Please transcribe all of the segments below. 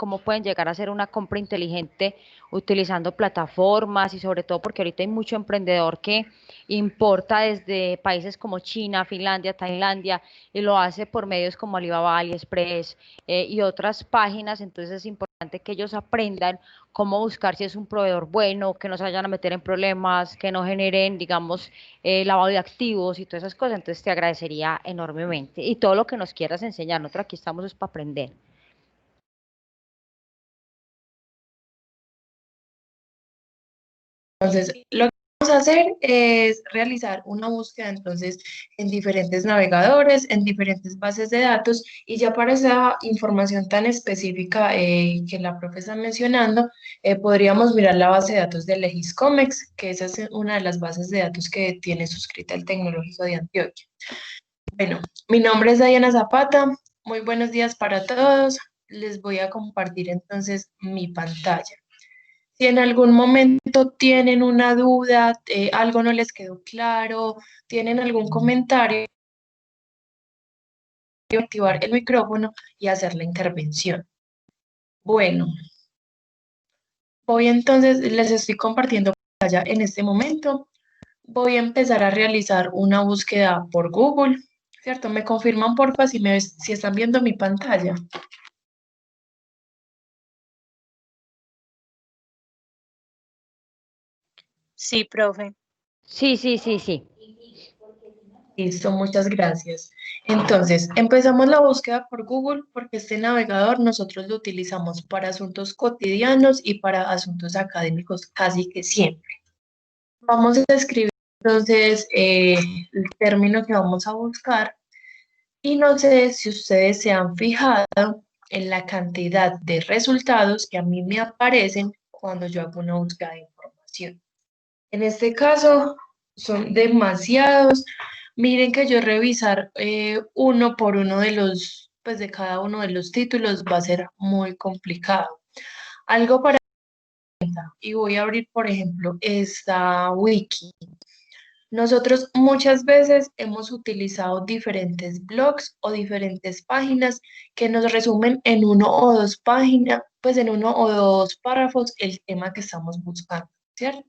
cómo pueden llegar a hacer una compra inteligente utilizando plataformas y sobre todo porque ahorita hay mucho emprendedor que importa desde países como China, Finlandia, Tailandia y lo hace por medios como Alibaba, AliExpress y otras páginas. Entonces es importante que ellos aprendan cómo buscar si es un proveedor bueno, que no se vayan a meter en problemas, que no generen, digamos, lavado de activos y todas esas cosas. Entonces te agradecería enormemente. Y todo lo que nos quieras enseñar, nosotros aquí estamos es para aprender. Entonces, lo que vamos a hacer es realizar una búsqueda entonces en diferentes navegadores, en diferentes bases de datos y ya para esa información tan específica que la profe está mencionando, podríamos mirar la base de datos de Legiscomex, que esa es una de las bases de datos que tiene suscrita el Tecnológico de Antioquia. Bueno, mi nombre es Diana Zapata. Muy buenos días para todos. Les voy a compartir entonces mi pantalla. Si en algún momento tienen una duda, algo no les quedó claro, tienen algún comentario, activar el micrófono y hacer la intervención. Bueno, voy entonces, les estoy compartiendo pantalla en este momento. Voy a empezar a realizar una búsqueda por Google, ¿cierto? Me confirman porfa si están viendo mi pantalla. Sí, profe. Sí, sí, sí, sí. Listo, muchas gracias. Entonces, empezamos la búsqueda por Google porque este navegador nosotros lo utilizamos para asuntos cotidianos y para asuntos académicos casi que siempre. Vamos a escribir entonces el término que vamos a buscar y no sé si ustedes se han fijado en la cantidad de resultados que a mí me aparecen cuando yo hago una búsqueda de información. En este caso son demasiados. Miren que yo revisar uno por uno de los, pues de cada uno de los títulos va a ser muy complicado. Algo para y voy a abrir, por ejemplo, esta wiki. Nosotros muchas veces hemos utilizado diferentes blogs o diferentes páginas que nos resumen en uno o dos páginas, pues en uno o dos párrafos el tema que estamos buscando, ¿cierto?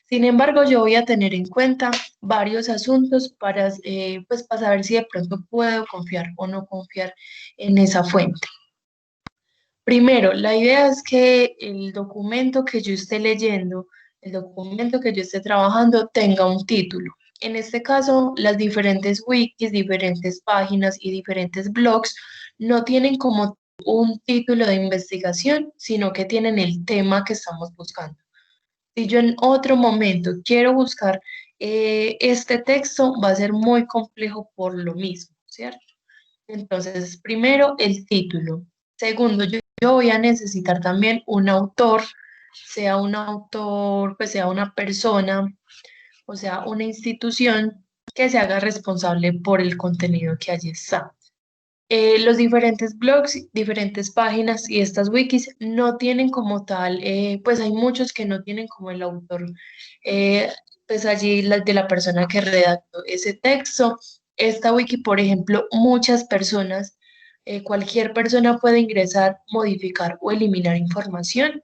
Sin embargo, yo voy a tener en cuenta varios asuntos pues, para saber si de pronto puedo confiar o no confiar en esa fuente. Primero, la idea es que el documento que yo esté leyendo, el documento que yo esté trabajando tenga un título. En este caso, las diferentes wikis, diferentes páginas y diferentes blogs no tienen como un título de investigación, sino que tienen el tema que estamos buscando. Si yo en otro momento quiero buscar este texto, va a ser muy complejo por lo mismo, ¿cierto? Entonces, primero, el título. Segundo, yo voy a necesitar también un autor, sea un autor, pues sea una persona, o sea, una institución que se haga responsable por el contenido que allí está. Los diferentes blogs, diferentes páginas y estas wikis no tienen como tal, pues hay muchos que no tienen como el autor, eh, pues allí de la persona que redactó ese texto. Esta wiki, por ejemplo, muchas personas, cualquier persona puede ingresar, modificar o eliminar información.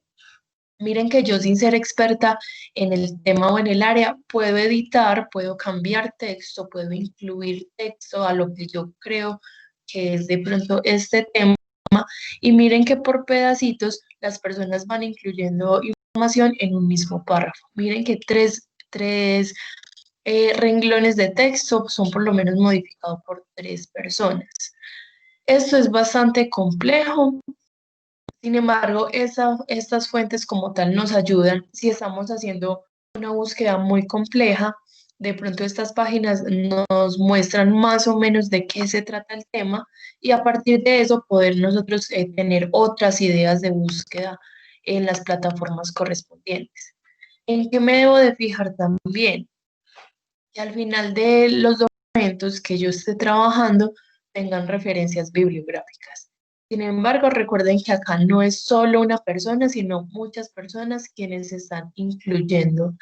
Miren que yo sin ser experta en el tema o en el área, puedo editar, puedo cambiar texto, puedo incluir texto a lo que yo creo que es de pronto este tema. Y miren que por pedacitos las personas van incluyendo información en un mismo párrafo. Miren que tres renglones de texto son por lo menos modificados por tres personas. Esto es bastante complejo. Sin embargo, estas fuentes como tal nos ayudan si estamos haciendo una búsqueda muy compleja. De pronto estas páginas nos muestran más o menos de qué se trata el tema y a partir de eso poder nosotros tener otras ideas de búsqueda en las plataformas correspondientes. ¿En qué me debo de fijar también? Que al final de los documentos que yo esté trabajando tengan referencias bibliográficas. Sin embargo, recuerden que acá no es solo una persona, sino muchas personas quienes están incluyendo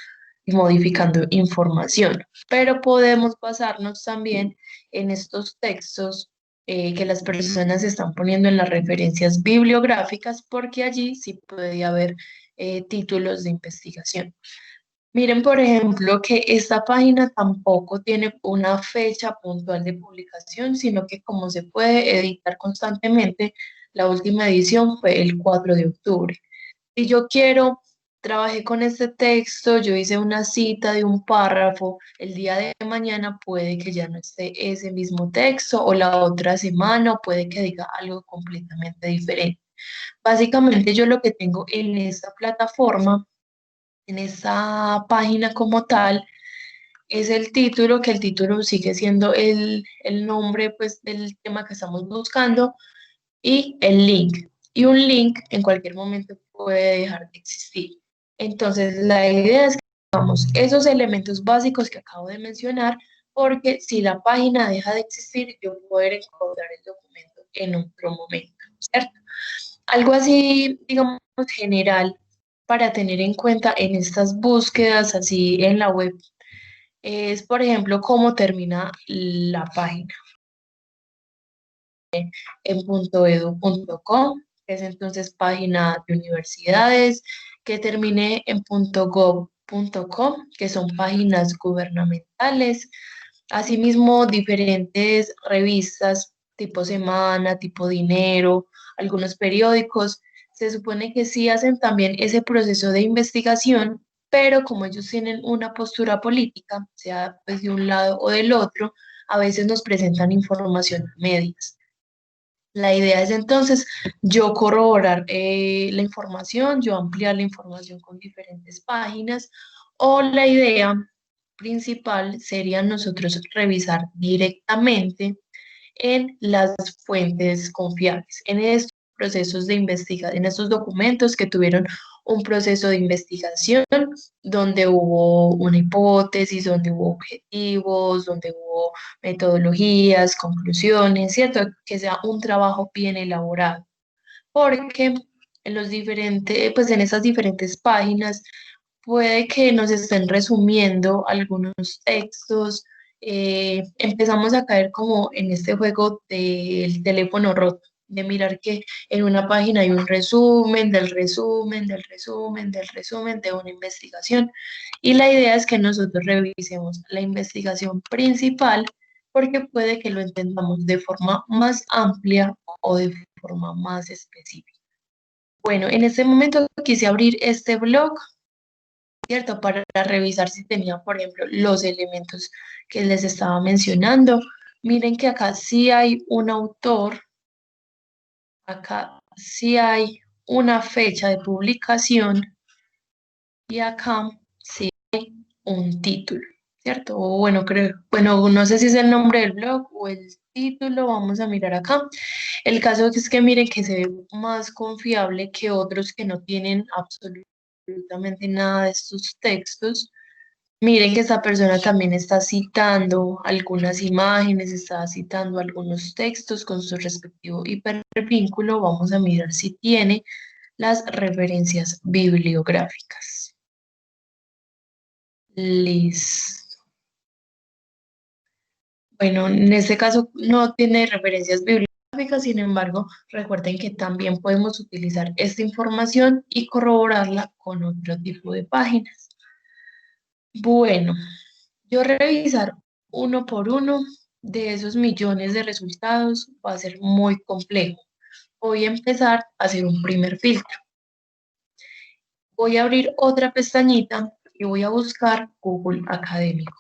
y modificando información. Pero podemos basarnos también en estos textos que las personas están poniendo en las referencias bibliográficas, porque allí sí podía haber títulos de investigación. Miren, por ejemplo, que esta página tampoco tiene una fecha puntual de publicación, sino que como se puede editar constantemente, la última edición fue el 4 de octubre. Si yo quiero, trabajé con este texto, yo hice una cita de un párrafo, el día de mañana puede que ya no esté ese mismo texto o la otra semana puede que diga algo completamente diferente. Básicamente yo lo que tengo en esta plataforma, en esta página como tal, es el título, que el título sigue siendo el nombre pues, del tema que estamos buscando y el link. Y un link en cualquier momento puede dejar de existir. Entonces, la idea es que tengamos esos elementos básicos que acabo de mencionar, porque si la página deja de existir, yo poder encontrar el documento en otro momento, ¿cierto? Algo así, digamos, general para tener en cuenta en estas búsquedas así en la web es, por ejemplo, cómo termina la página en .edu.co, que es entonces página de universidades, que termine en .gov.co, que son páginas gubernamentales. Asimismo, diferentes revistas tipo Semana, tipo Dinero, algunos periódicos, se supone que sí hacen también ese proceso de investigación, pero como ellos tienen una postura política, sea pues de un lado o del otro, a veces nos presentan información a medias. La idea es entonces yo corroborar la información, yo ampliar la información con diferentes páginas, o la idea principal sería nosotros revisar directamente en las fuentes confiables, en estos procesos de investigación, en estos documentos que tuvieron un proceso de investigación donde hubo una hipótesis, donde hubo objetivos, donde hubo metodologías, conclusiones, ¿cierto? Que sea un trabajo bien elaborado, porque en los diferentes, pues en esas diferentes páginas puede que nos estén resumiendo algunos textos. Empezamos a caer como en este juego del teléfono roto, de mirar que en una página hay un resumen del resumen del resumen del resumen de una investigación. Y la idea es que nosotros revisemos la investigación principal porque puede que lo entendamos de forma más amplia o de forma más específica. Bueno, en este momento quise abrir este blog, ¿cierto? Para revisar si tenía, por ejemplo, los elementos que les estaba mencionando. Miren que acá sí hay un autor, acá sí hay una fecha de publicación y acá sí hay un título, ¿cierto? O bueno, creo, bueno, no sé si es el nombre del blog o el título, vamos a mirar acá. El caso es que miren que se ve más confiable que otros que no tienen absolutamente nada de estos textos. Miren que esta persona también está citando algunas imágenes, está citando algunos textos con su respectivo hipervínculo. Vamos a mirar si tiene las referencias bibliográficas. Listo. Bueno, en este caso no tiene referencias bibliográficas, sin embargo, recuerden que también podemos utilizar esta información y corroborarla con otro tipo de páginas. Bueno, yo revisar uno por uno de esos millones de resultados va a ser muy complejo. Voy a empezar a hacer un primer filtro. Voy a abrir otra pestañita y voy a buscar Google Académico.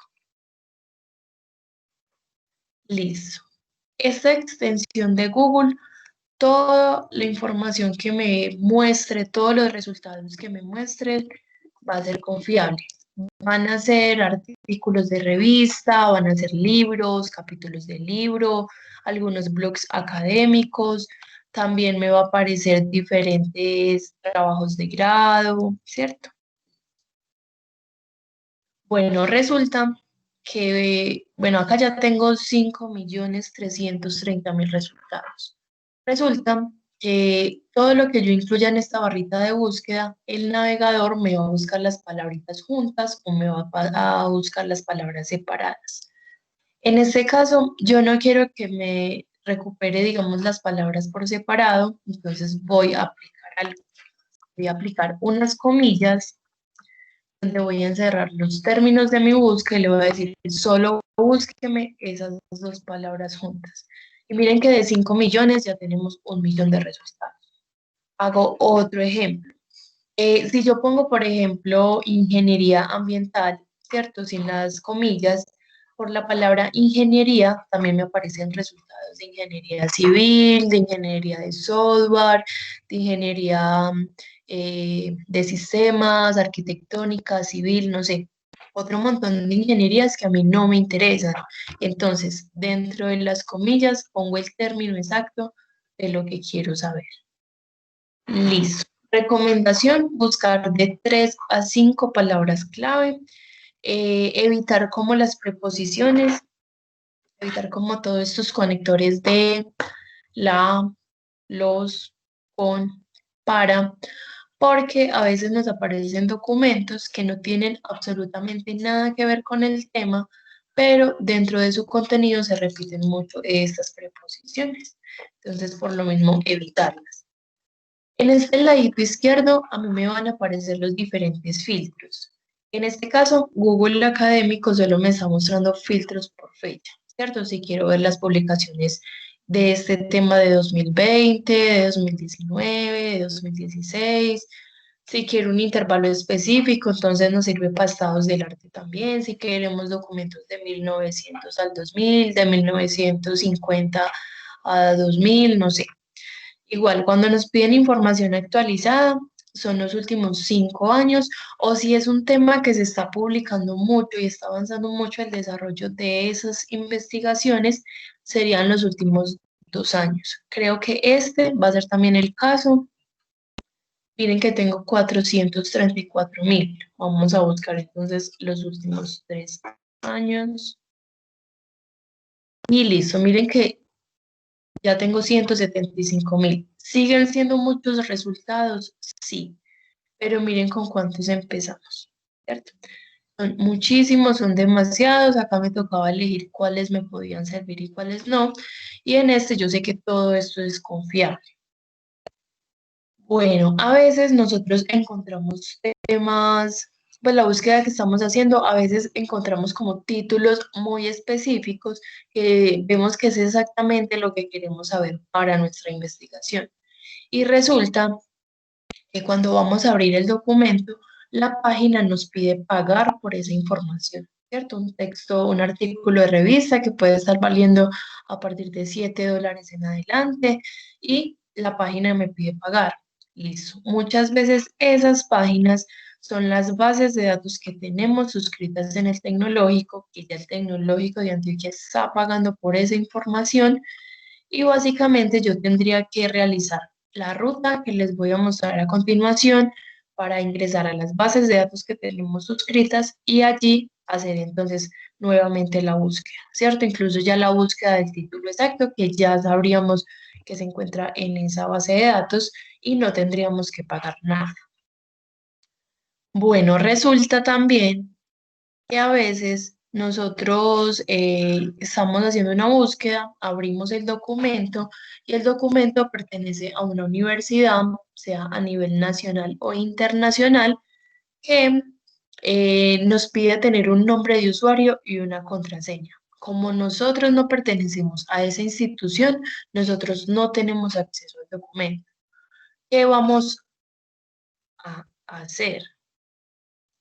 Listo. Esta extensión de Google, toda la información que me muestre, todos los resultados que me muestre, va a ser confiable. Van a ser artículos de revista, van a ser libros, capítulos de libro, algunos blogs académicos. También me va a aparecer diferentes trabajos de grado, ¿cierto? Bueno, resulta que, bueno, acá ya tengo 5.330.000 resultados. Resulta que todo lo que yo incluya en esta barrita de búsqueda, el navegador me va a buscar las palabritas juntas o me va a buscar las palabras separadas. En este caso, yo no quiero que me recupere, digamos, las palabras por separado, entonces voy a aplicar algo. Voy a aplicar unas comillas donde voy a encerrar los términos de mi búsqueda y le voy a decir, solo búsqueme esas dos palabras juntas. Y miren que de 5 millones ya tenemos 1 millón de resultados. Hago otro ejemplo. Si yo pongo, por ejemplo, ingeniería ambiental, ¿cierto? Sin las comillas, por la palabra ingeniería también me aparecen resultados de ingeniería civil, de ingeniería de software, de ingeniería de sistemas, arquitectónica, civil, no sé, otro montón de ingenierías que a mí no me interesan. Entonces, dentro de las comillas pongo el término exacto de lo que quiero saber. Listo. Recomendación, buscar de 3 a 5 palabras clave, evitar como las preposiciones, evitar como todos estos conectores de la, los, con, para, porque a veces nos aparecen documentos que no tienen absolutamente nada que ver con el tema, pero dentro de su contenido se repiten mucho estas preposiciones. Entonces, por lo mismo, evitarlas. En este ladito izquierdo a mí me van a aparecer los diferentes filtros. En este caso, Google Académico solo me está mostrando filtros por fecha, ¿cierto? Si quiero ver las publicaciones de este tema de 2020, de 2019, de 2016. Si quiero un intervalo específico, entonces nos sirve para estados del arte también. Si queremos documentos de 1900 al 2000, de 1950 a 2000, no sé. Igual, cuando nos piden información actualizada, son los últimos 5 años, o si es un tema que se está publicando mucho y está avanzando mucho el desarrollo de esas investigaciones, serían los últimos 2 años. Creo que este va a ser también el caso. Miren que tengo 434.000. Vamos a buscar entonces los últimos 3 años. Y listo, miren que ya tengo 175.000. ¿Siguen siendo muchos resultados? Sí, pero miren con cuántos empezamos, ¿cierto? Son muchísimos, son demasiados. Acá me tocaba elegir cuáles me podían servir y cuáles no. Y en este yo sé que todo esto es confiable. Bueno, a veces nosotros encontramos temas, pues la búsqueda que estamos haciendo, a veces encontramos como títulos muy específicos que vemos que es exactamente lo que queremos saber para nuestra investigación. Y resulta que cuando vamos a abrir el documento, la página nos pide pagar por esa información, ¿cierto? Un texto, un artículo de revista que puede estar valiendo a partir de $7 en adelante y la página me pide pagar. Listo. Muchas veces esas páginas son las bases de datos que tenemos suscritas en el tecnológico, que ya el tecnológico de Antioquia está pagando por esa información y básicamente yo tendría que realizar la ruta que les voy a mostrar a continuación para ingresar a las bases de datos que tenemos suscritas y allí hacer entonces nuevamente la búsqueda, ¿cierto? Incluso ya la búsqueda del título exacto que ya sabríamos que se encuentra en esa base de datos y no tendríamos que pagar nada. Bueno, resulta también que a veces nosotros estamos haciendo una búsqueda, abrimos el documento y el documento pertenece a una universidad, sea a nivel nacional o internacional, que nos pide tener un nombre de usuario y una contraseña. Como nosotros no pertenecemos a esa institución, nosotros no tenemos acceso al documento. ¿Qué vamos a hacer?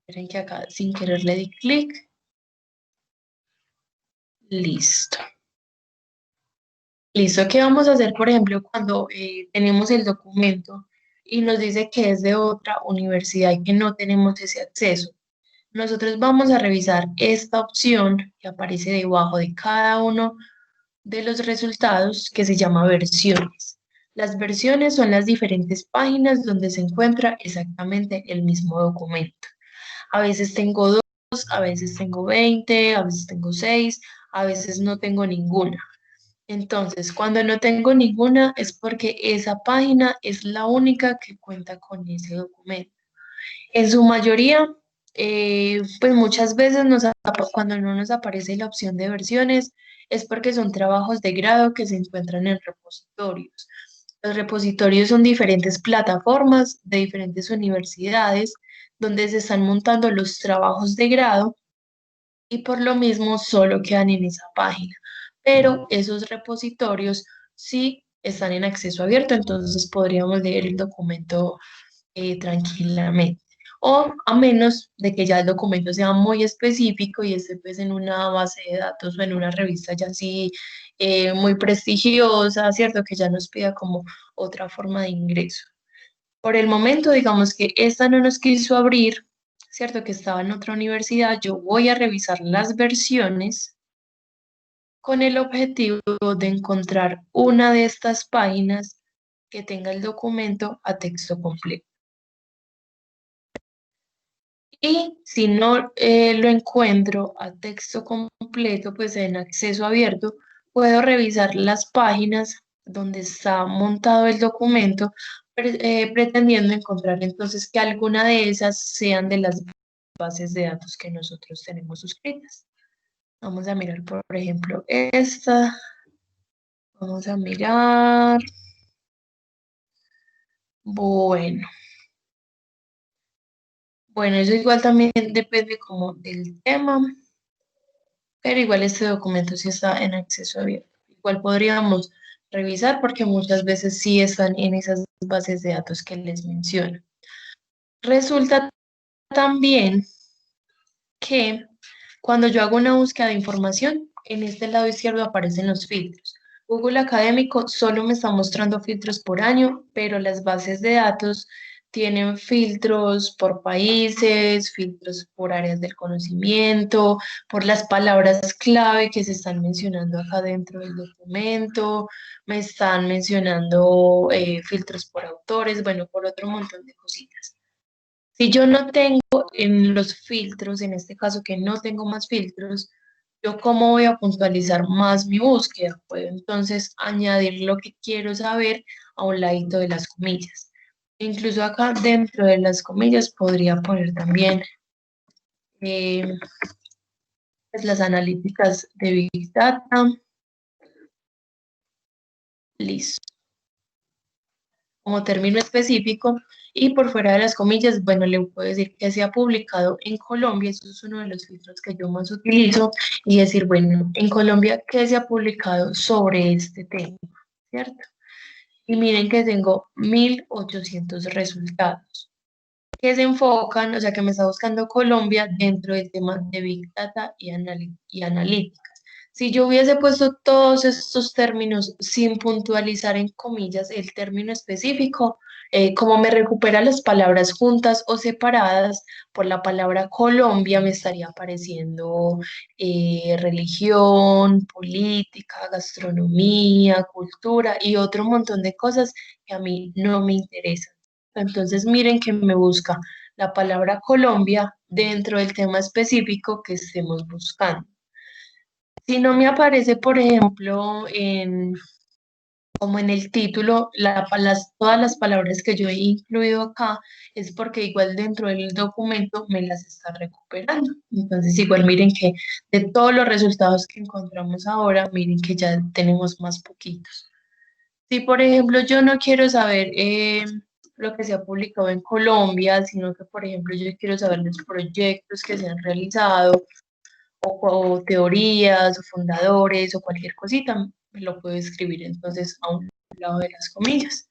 Esperen que acá sin querer le di clic. Listo. Listo, ¿qué vamos a hacer, por ejemplo, cuando tenemos el documento y nos dice que es de otra universidad y que no tenemos ese acceso? Nosotros vamos a revisar esta opción que aparece debajo de cada uno de los resultados que se llama versiones. Las versiones son las diferentes páginas donde se encuentra exactamente el mismo documento. A veces tengo 2, a veces tengo 20, a veces tengo 6, a veces no tengo ninguna. Entonces, cuando no tengo ninguna es porque esa página es la única que cuenta con ese documento. En su mayoría pues muchas veces cuando no nos aparece la opción de versiones es porque son trabajos de grado que se encuentran en repositorios. Los repositorios son diferentes plataformas de diferentes universidades donde se están montando los trabajos de grado y por lo mismo solo quedan en esa página. Pero esos repositorios sí están en acceso abierto, entonces podríamos leer el documento tranquilamente. O a menos de que ya el documento sea muy específico y esté pues en una base de datos o en una revista ya así muy prestigiosa, ¿cierto? Que ya nos pida como otra forma de ingreso. Por el momento, digamos que esta no nos quiso abrir, ¿cierto? Que estaba en otra universidad. Yo voy a revisar las versiones con el objetivo de encontrar una de estas páginas que tenga el documento a texto completo. Y si no lo encuentro a texto completo, pues en acceso abierto, puedo revisar las páginas donde está montado el documento, pretendiendo encontrar entonces que alguna de esas sean de las bases de datos que nosotros tenemos suscritas. Vamos a mirar, por ejemplo, esta. Vamos a mirar. Bueno. Bueno, eso igual también depende como del tema. Pero igual este documento sí está en acceso abierto. Igual podríamos revisar porque muchas veces sí están en esas bases de datos que les menciono. Resulta también que cuando yo hago una búsqueda de información, en este lado izquierdo aparecen los filtros. Google Académico solo me está mostrando filtros por año, pero las bases de datos tienen filtros por países, filtros por áreas del conocimiento, por las palabras clave que se están mencionando acá dentro del documento, me están mencionando filtros por autores, bueno, por otro montón de cositas. Si yo no tengo en los filtros, en este caso que no tengo más filtros, ¿yo cómo voy a puntualizar más mi búsqueda? Puedo entonces añadir lo que quiero saber a un ladito de las comillas. Incluso acá dentro de las comillas podría poner también eh, pues las analíticas de Big Data. Listo. Como término específico y por fuera de las comillas, bueno, le puedo decir que se ha publicado en Colombia, eso es uno de los filtros que yo más utilizo, y decir, bueno, en Colombia, ¿qué se ha publicado sobre este tema? ¿Cierto? Y miren que tengo 1800 resultados que se enfocan, o sea, que me está buscando Colombia dentro del tema de Big Data y analítica. Si yo hubiese puesto todos estos términos sin puntualizar en comillas el término específico, como me recupera las palabras juntas o separadas, por la palabra Colombia me estaría apareciendo religión, política, gastronomía, cultura y otro montón de cosas que a mí no me interesan. Entonces miren que me busca la palabra Colombia dentro del tema específico que estemos buscando. Si no me aparece, por ejemplo, como en el título, todas las palabras que yo he incluido acá, es porque igual dentro del documento me las está recuperando. Entonces, igual miren que de todos los resultados que encontramos ahora, miren que ya tenemos más poquitos. Si, por ejemplo, yo no quiero saber lo que se ha publicado en Colombia, sino que, por ejemplo, yo quiero saber los proyectos que se han realizado, o teorías, o fundadores, o cualquier cosita, me lo puedo escribir entonces a un lado de las comillas.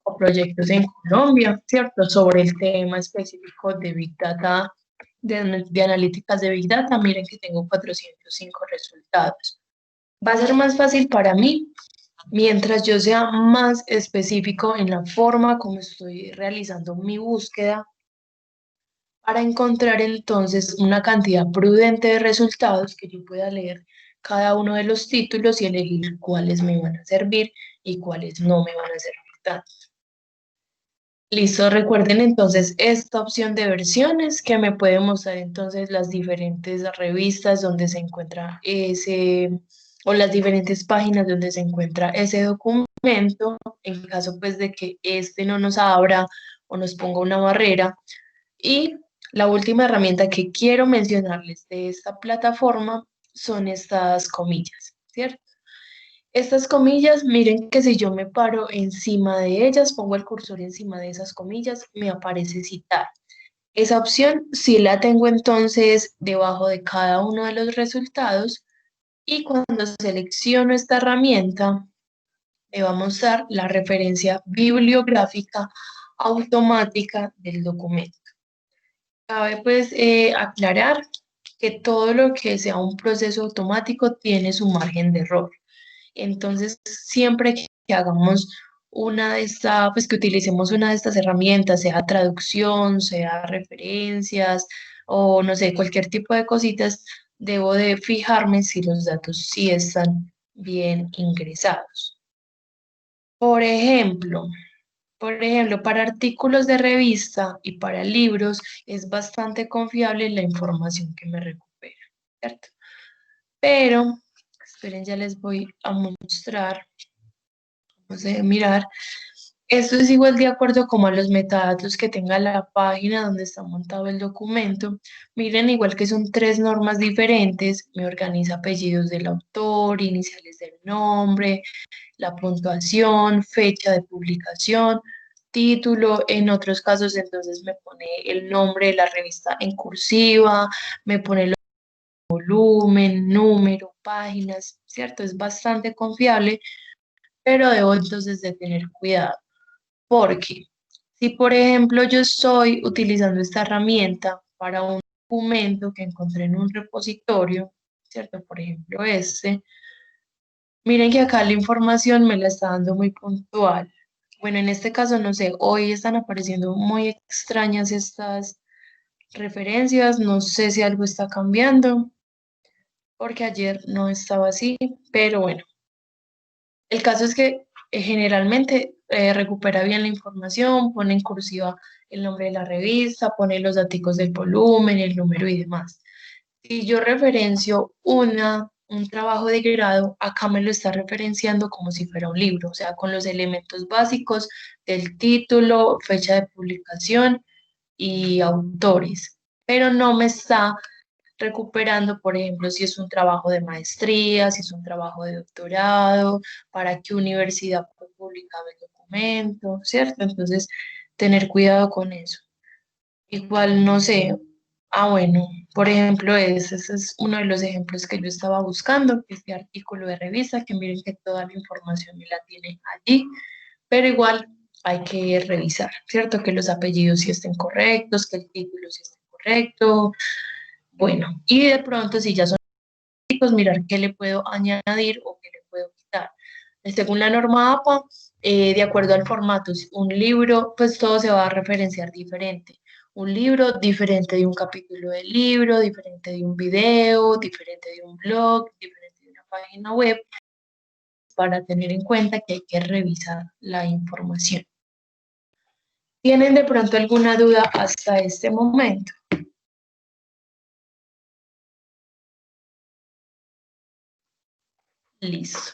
O proyectos en Colombia, ¿cierto? Sobre el tema específico de Big Data, de analíticas de Big Data, miren que tengo 405 resultados. Va a ser más fácil para mí mientras yo sea más específico en la forma como estoy realizando mi búsqueda para encontrar entonces una cantidad prudente de resultados que yo pueda leer cada uno de los títulos y elegir cuáles me van a servir y cuáles no me van a servir tanto. Listo, recuerden entonces esta opción de versiones que me puede mostrar entonces las diferentes revistas donde se encuentra ese, o las diferentes páginas donde se encuentra ese documento, en caso pues de que este no nos abra o nos ponga una barrera. Y La última herramienta que quiero mencionarles de esta plataforma son estas comillas, ¿cierto? Estas comillas, miren que si yo me paro encima de ellas, pongo el cursor encima de esas comillas, me aparece citar. Esa opción sí la tengo entonces debajo de cada uno de los resultados y cuando selecciono esta herramienta me va a mostrar la referencia bibliográfica automática del documento. Cabe pues aclarar que todo lo que sea un proceso automático tiene su margen de error. Entonces, siempre que hagamos una de estas, pues que utilicemos una de estas herramientas, sea traducción, sea referencias o no sé, cualquier tipo de cositas, debo de fijarme si los datos sí están bien ingresados. Por ejemplo, para artículos de revista y para libros es bastante confiable la información que me recupera, ¿cierto? Pero, esperen, ya les voy a mostrar. Vamos a mirar. Esto es igual de acuerdo como a los metadatos que tenga la página donde está montado el documento. Miren, igual que son tres normas diferentes, me organiza apellidos del autor, iniciales del nombre, la puntuación, fecha de publicación, título. En otros casos, entonces me pone el nombre de la revista en cursiva, me pone el volumen, número, páginas, ¿cierto? Es bastante confiable, pero debo entonces de tener cuidado. Porque si, por ejemplo, yo estoy utilizando esta herramienta para un documento que encontré en un repositorio, ¿cierto? Por ejemplo, miren que acá la información me la está dando muy puntual. Bueno, en este caso, no sé, hoy están apareciendo muy extrañas estas referencias, no sé si algo está cambiando, porque ayer no estaba así, pero bueno. El caso es que generalmente recupera bien la información, pone en cursiva el nombre de la revista, pone los datos del volumen, el número y demás. Si yo referencio un trabajo de grado, acá me lo está referenciando como si fuera un libro, o sea, con los elementos básicos del título, fecha de publicación y autores, pero no me está recuperando, por ejemplo, si es un trabajo de maestría, si es un trabajo de doctorado, para qué universidad fue publicado el documento, ¿cierto? Entonces, tener cuidado con eso. Igual, no sé, bueno, por ejemplo, ese es uno de los ejemplos que yo estaba buscando, que este artículo de revista, que miren que toda la información me la tiene allí, pero igual hay que revisar, ¿cierto? Que los apellidos sí estén correctos, que el título sí esté correcto, bueno, y de pronto si ya son chicos, mirar qué le puedo añadir o qué le puedo quitar. Según la norma APA, de acuerdo al formato, si un libro, pues todo se va a referenciar diferente. Un libro diferente de un capítulo del libro, diferente de un video, diferente de un blog, diferente de una página web, para tener en cuenta que hay que revisar la información. ¿Tienen de pronto alguna duda hasta este momento? Listo.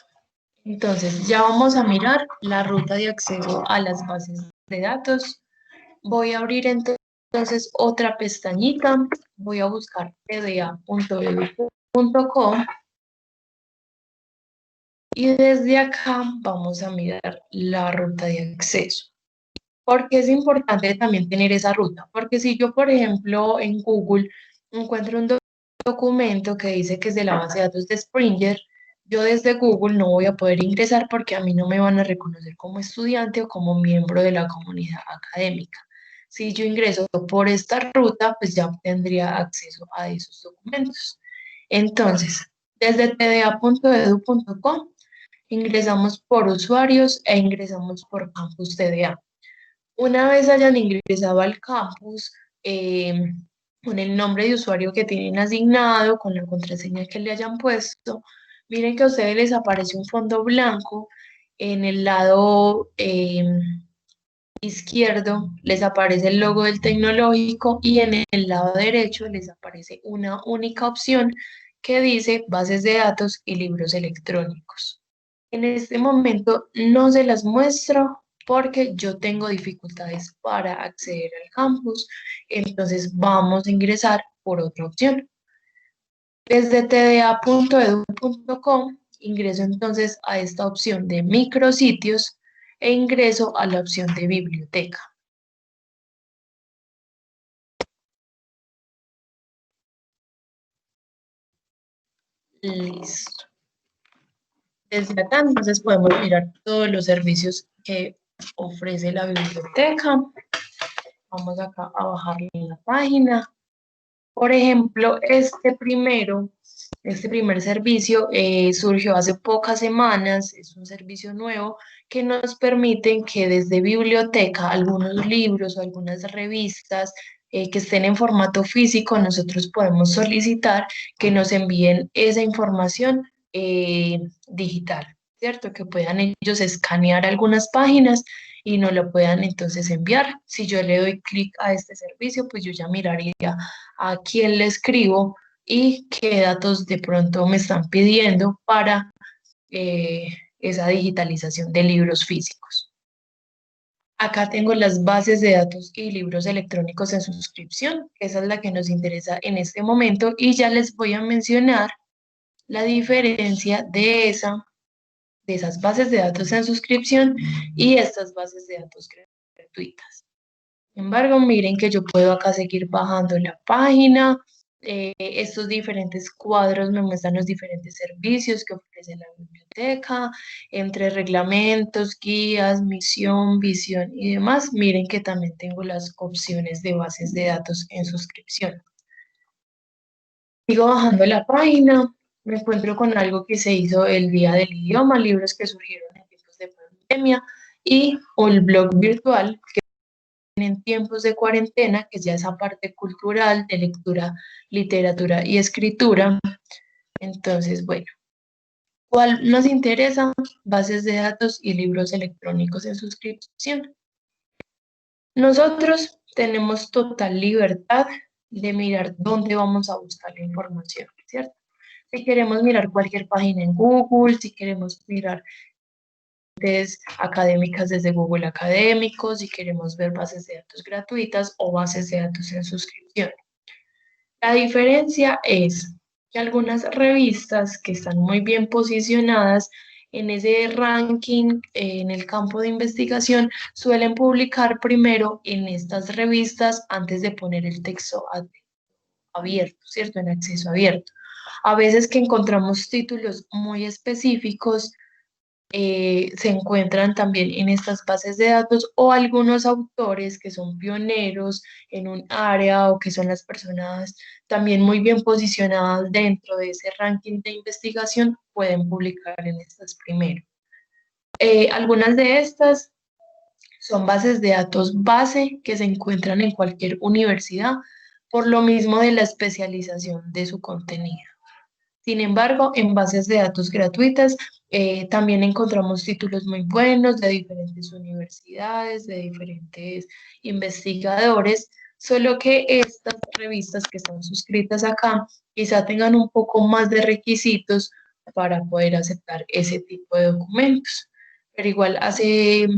Entonces, ya vamos a mirar la ruta de acceso a las bases de datos. Voy a abrir entonces otra pestañita. Voy a buscar pda.edu.co y desde acá vamos a mirar la ruta de acceso. ¿Por qué es importante también tener esa ruta? Porque si yo, por ejemplo, en Google encuentro un documento que dice que es de la base de datos de Springer, yo desde Google no voy a poder ingresar porque a mí no me van a reconocer como estudiante o como miembro de la comunidad académica. Si yo ingreso por esta ruta, pues ya tendría acceso a esos documentos. Entonces, desde tda.edu.com ingresamos por usuarios e ingresamos por campus TDA. Una vez hayan ingresado al campus, con el nombre de usuario que tienen asignado, con la contraseña que le hayan puesto, miren que a ustedes les aparece un fondo blanco. En el lado izquierdo les aparece el logo del tecnológico y en el lado derecho les aparece una única opción que dice bases de datos y libros electrónicos. En este momento no se las muestro porque yo tengo dificultades para acceder al campus, entonces vamos a ingresar por otra opción. Desde tda.edu.com ingreso entonces a esta opción de micrositios e ingreso a la opción de biblioteca. Listo. Desde acá entonces podemos mirar todos los servicios que ofrece la biblioteca. Vamos acá a bajarle la página. Por ejemplo, este primer servicio surgió hace pocas semanas, es un servicio nuevo que nos permite que desde biblioteca algunos libros o algunas revistas que estén en formato físico, nosotros podemos solicitar que nos envíen esa información digital, ¿cierto? Que puedan ellos escanear algunas páginas y nos lo puedan entonces enviar. Si yo le doy clic a este servicio, pues yo ya miraría a quién le escribo y qué datos de pronto me están pidiendo para eh, esa digitalización de libros físicos. Acá tengo las bases de datos y libros electrónicos en suscripción, que esa es la que nos interesa en este momento, y ya les voy a mencionar la diferencia de esas bases de datos en suscripción y estas bases de datos gratuitas. Sin embargo, miren que yo puedo acá seguir bajando la página. Estos diferentes cuadros me muestran los diferentes servicios que ofrece la biblioteca, entre reglamentos, guías, misión, visión y demás. Miren que también tengo las opciones de bases de datos en suscripción. Sigo bajando la página, me encuentro con algo que se hizo el Día del Idioma, libros que surgieron en tiempos de pandemia y el blog virtual en tiempos de cuarentena, que es ya esa parte cultural de lectura, literatura y escritura. Entonces, bueno, ¿cuál nos interesa? Bases de datos y libros electrónicos en suscripción. Nosotros tenemos total libertad de mirar dónde vamos a buscar la información, ¿cierto? Si queremos mirar cualquier página en Google, si queremos mirar académicas desde Google Académicos, si queremos ver bases de datos gratuitas o bases de datos en suscripción. La diferencia es que algunas revistas que están muy bien posicionadas en ese ranking, en el campo de investigación, suelen publicar primero en estas revistas antes de poner el texto abierto, ¿cierto? En acceso abierto. A veces que encontramos títulos muy específicos, se encuentran también en estas bases de datos o algunos autores que son pioneros en un área o que son las personas también muy bien posicionadas dentro de ese ranking de investigación pueden publicar en estas primero. Algunas de estas son bases de datos base que se encuentran en cualquier universidad por lo mismo de la especialización de su contenido. Sin embargo, en bases de datos gratuitas también encontramos títulos muy buenos de diferentes universidades, de diferentes investigadores, solo que estas revistas que están suscritas acá quizá tengan un poco más de requisitos para poder aceptar ese tipo de documentos. Pero igual hace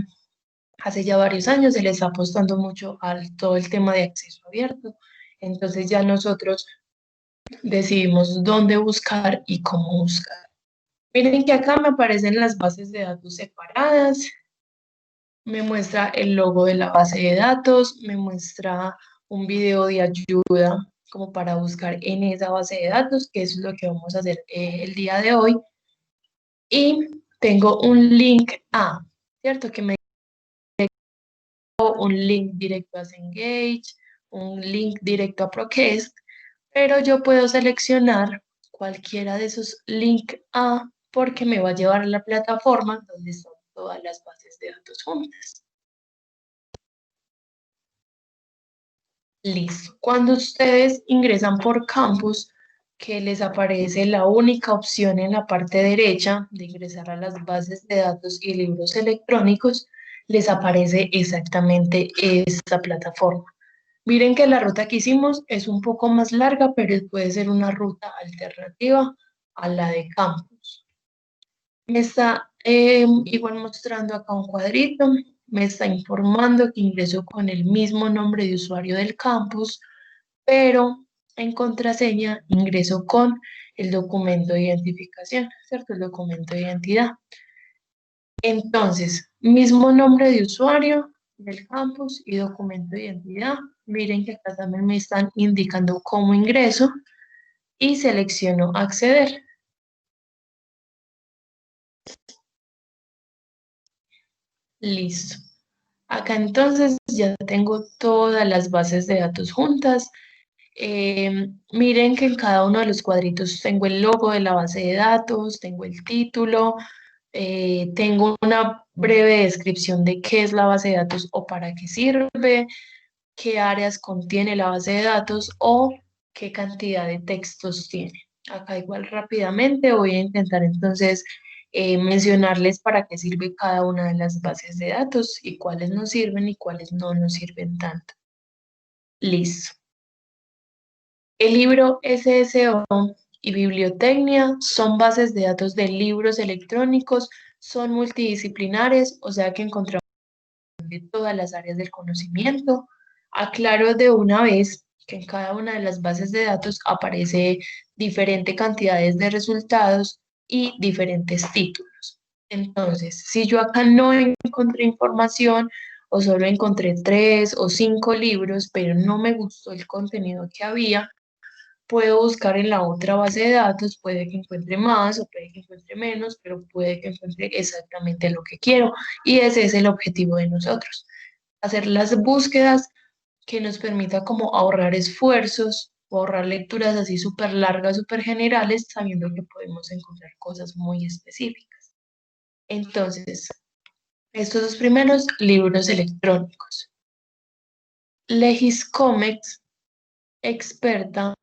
ya varios años se les está apostando mucho al todo el tema de acceso abierto. Entonces ya nosotros decidimos dónde buscar y cómo buscar. Miren que acá me aparecen las bases de datos separadas, me muestra el logo de la base de datos, me muestra un video de ayuda como para buscar en esa base de datos, que es lo que vamos a hacer el día de hoy. Y tengo un link a, ¿cierto? Que me un link directo a Cengage, un link directo a Procast, pero yo puedo seleccionar cualquiera de esos link A porque me va a llevar a la plataforma donde están todas las bases de datos juntas. Listo. Cuando ustedes ingresan por campus, que les aparece la única opción en la parte derecha de ingresar a las bases de datos y libros electrónicos, les aparece exactamente esta plataforma. Miren que la ruta que hicimos es un poco más larga, pero puede ser una ruta alternativa a la de campus. Me está igual mostrando acá un cuadrito me está informando que ingreso con el mismo nombre de usuario del campus, pero en contraseña ingreso con el documento de identificación, ¿cierto? El documento de identidad. Entonces, mismo nombre de usuario del campus y documento de identidad. Miren que acá también me están indicando cómo ingreso y selecciono acceder. Listo. Acá entonces ya tengo todas las bases de datos juntas. Miren que en cada uno de los cuadritos tengo el logo de la base de datos, tengo el título, tengo una breve descripción de qué es la base de datos o para qué sirve, qué áreas contiene la base de datos o qué cantidad de textos tiene. Acá igual rápidamente voy a intentar entonces mencionarles para qué sirve cada una de las bases de datos y cuáles nos sirven y cuáles no nos sirven tanto. Listo. El libro SSO y bibliotecnia son bases de datos de libros electrónicos, son multidisciplinares, o sea que encontramos de todas las áreas del conocimiento. Aclaro de una vez que en cada una de las bases de datos aparece diferentes cantidades de resultados y diferentes títulos. Entonces, si yo acá no encontré información o solo encontré 3 o 5 libros, pero no me gustó el contenido que había, puedo buscar en la otra base de datos, puede que encuentre más o puede que encuentre menos, pero puede que encuentre exactamente lo que quiero. Y ese es el objetivo de nosotros, hacer las búsquedas que nos permita como ahorrar esfuerzos o ahorrar lecturas así súper largas, súper generales, sabiendo que podemos encontrar cosas muy específicas. Entonces, estos dos primeros libros electrónicos. Legiscomex, Experta,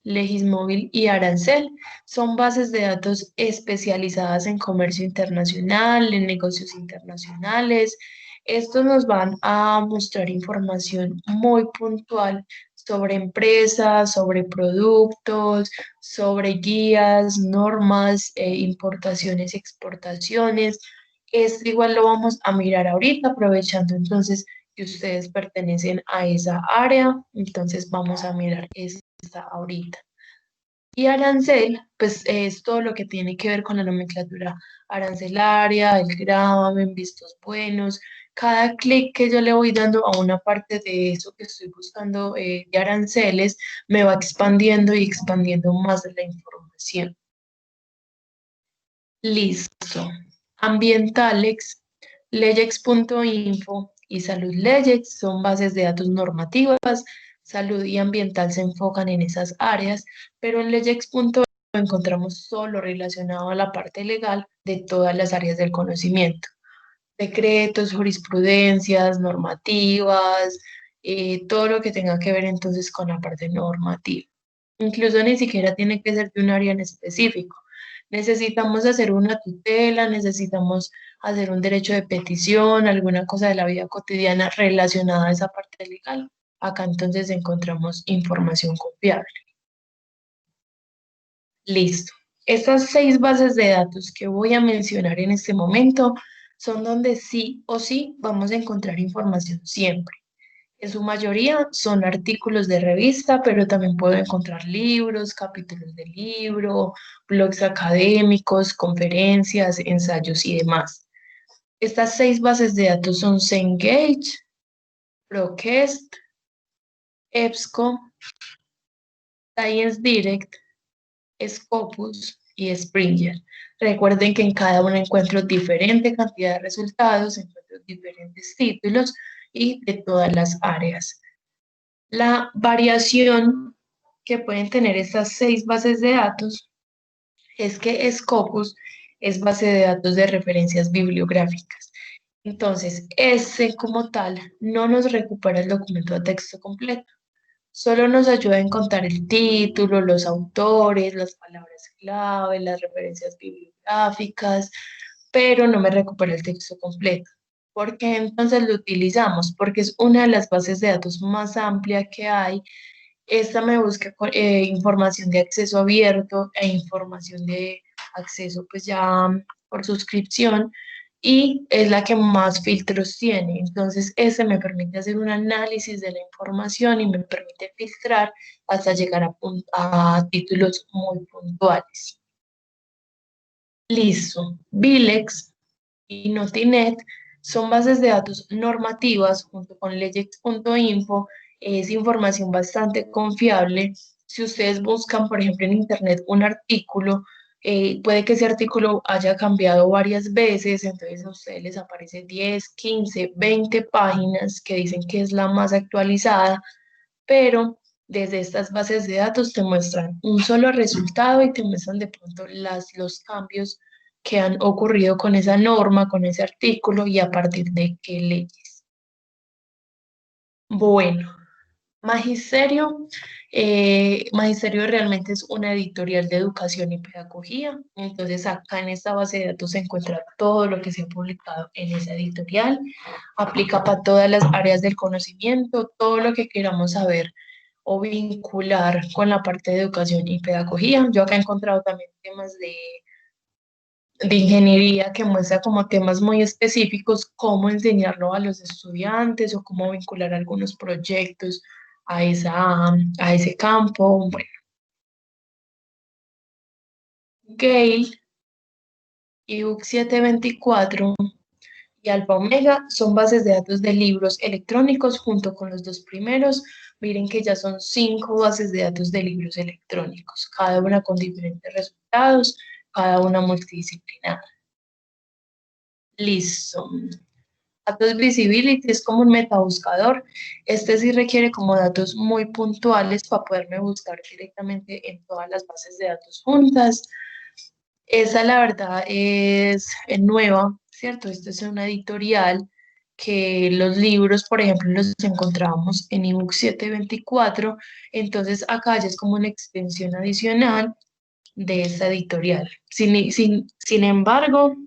Legismóvil y Arancel son bases de datos especializadas en comercio internacional, en negocios internacionales. Estos nos van a mostrar información muy puntual sobre empresas, sobre productos, sobre guías, normas, importaciones y exportaciones. Esto igual lo vamos a mirar ahorita, aprovechando entonces que ustedes pertenecen a esa área, entonces vamos a mirar esta ahorita. Y arancel, pues es todo lo que tiene que ver con la nomenclatura arancelaria, el gravamen, vistos buenos. Cada clic que yo le voy dando a una parte de eso que estoy buscando de aranceles, me va expandiendo y expandiendo más de la información. Listo. Ambientalex, leyex.info y Salud Leyex son bases de datos normativas. Salud y ambiental se enfocan en esas áreas, pero en leyex.info encontramos solo relacionado a la parte legal de todas las áreas del conocimiento. Decretos, jurisprudencias, normativas, todo lo que tenga que ver entonces con la parte normativa. Incluso ni siquiera tiene que ser de un área en específico. Necesitamos hacer una tutela, necesitamos hacer un derecho de petición, alguna cosa de la vida cotidiana relacionada a esa parte legal. Acá entonces encontramos información confiable. Listo. Estas 6 bases de datos que voy a mencionar en este momento son donde sí o sí vamos a encontrar información siempre. En su mayoría son artículos de revista, pero también puedo encontrar libros, capítulos de libro, blogs académicos, conferencias, ensayos y demás. Estas 6 bases de datos son Cengage, Procast, EBSCO, Science Direct, Scopus y Springer. Recuerden que en cada uno encuentro diferente cantidad de resultados, encuentro diferentes títulos y de todas las áreas. La variación que pueden tener estas 6 bases de datos es que Scopus es base de datos de referencias bibliográficas. Entonces, ese como tal no nos recupera el documento de texto completo. Solo nos ayuda a encontrar el título, los autores, las palabras clave, las referencias bibliográficas, pero no me recupera el texto completo. ¿Por qué entonces lo utilizamos? Porque es una de las bases de datos más amplia que hay. Esta me busca información de acceso abierto e información de acceso pues ya por suscripción y es la que más filtros tiene. Entonces, ese me permite hacer un análisis de la información y me permite filtrar hasta llegar a títulos muy puntuales. Listo. Bilex y Notinet son bases de datos normativas junto con leyex.info. Es información bastante confiable. Si ustedes buscan, por ejemplo, en Internet un artículo, puede que ese artículo haya cambiado varias veces, entonces a ustedes les aparece 10, 15, 20 páginas que dicen que es la más actualizada, pero desde estas bases de datos te muestran un solo resultado y te muestran de pronto los cambios que han ocurrido con esa norma, con ese artículo y a partir de qué leyes. Bueno, Magisterio. Magisterio realmente es una editorial de educación y pedagogía. Entonces acá en esta base de datos se encuentra todo lo que se ha publicado en esa editorial. Aplica para todas las áreas del conocimiento, todo lo que queramos saber o vincular con la parte de educación y pedagogía. Yo acá he encontrado también temas de ingeniería que muestra como temas muy específicos, cómo enseñarlo a los estudiantes o cómo vincular algunos proyectos a ese campo. Bueno, Gale, ebook 724 y Alfa Omega son bases de datos de libros electrónicos junto con los dos primeros. Miren que ya son 5 bases de datos de libros electrónicos, cada una con diferentes resultados, cada una multidisciplinar. Listo. Datos Visibility es como un metabuscador. Este sí requiere como datos muy puntuales para poderme buscar directamente en todas las bases de datos juntas. Esa la verdad es nueva, ¿cierto? Esto es una editorial que los libros, por ejemplo, los encontramos en ebook 724. Entonces acá ya es como una extensión adicional de esta editorial. Sin embargo,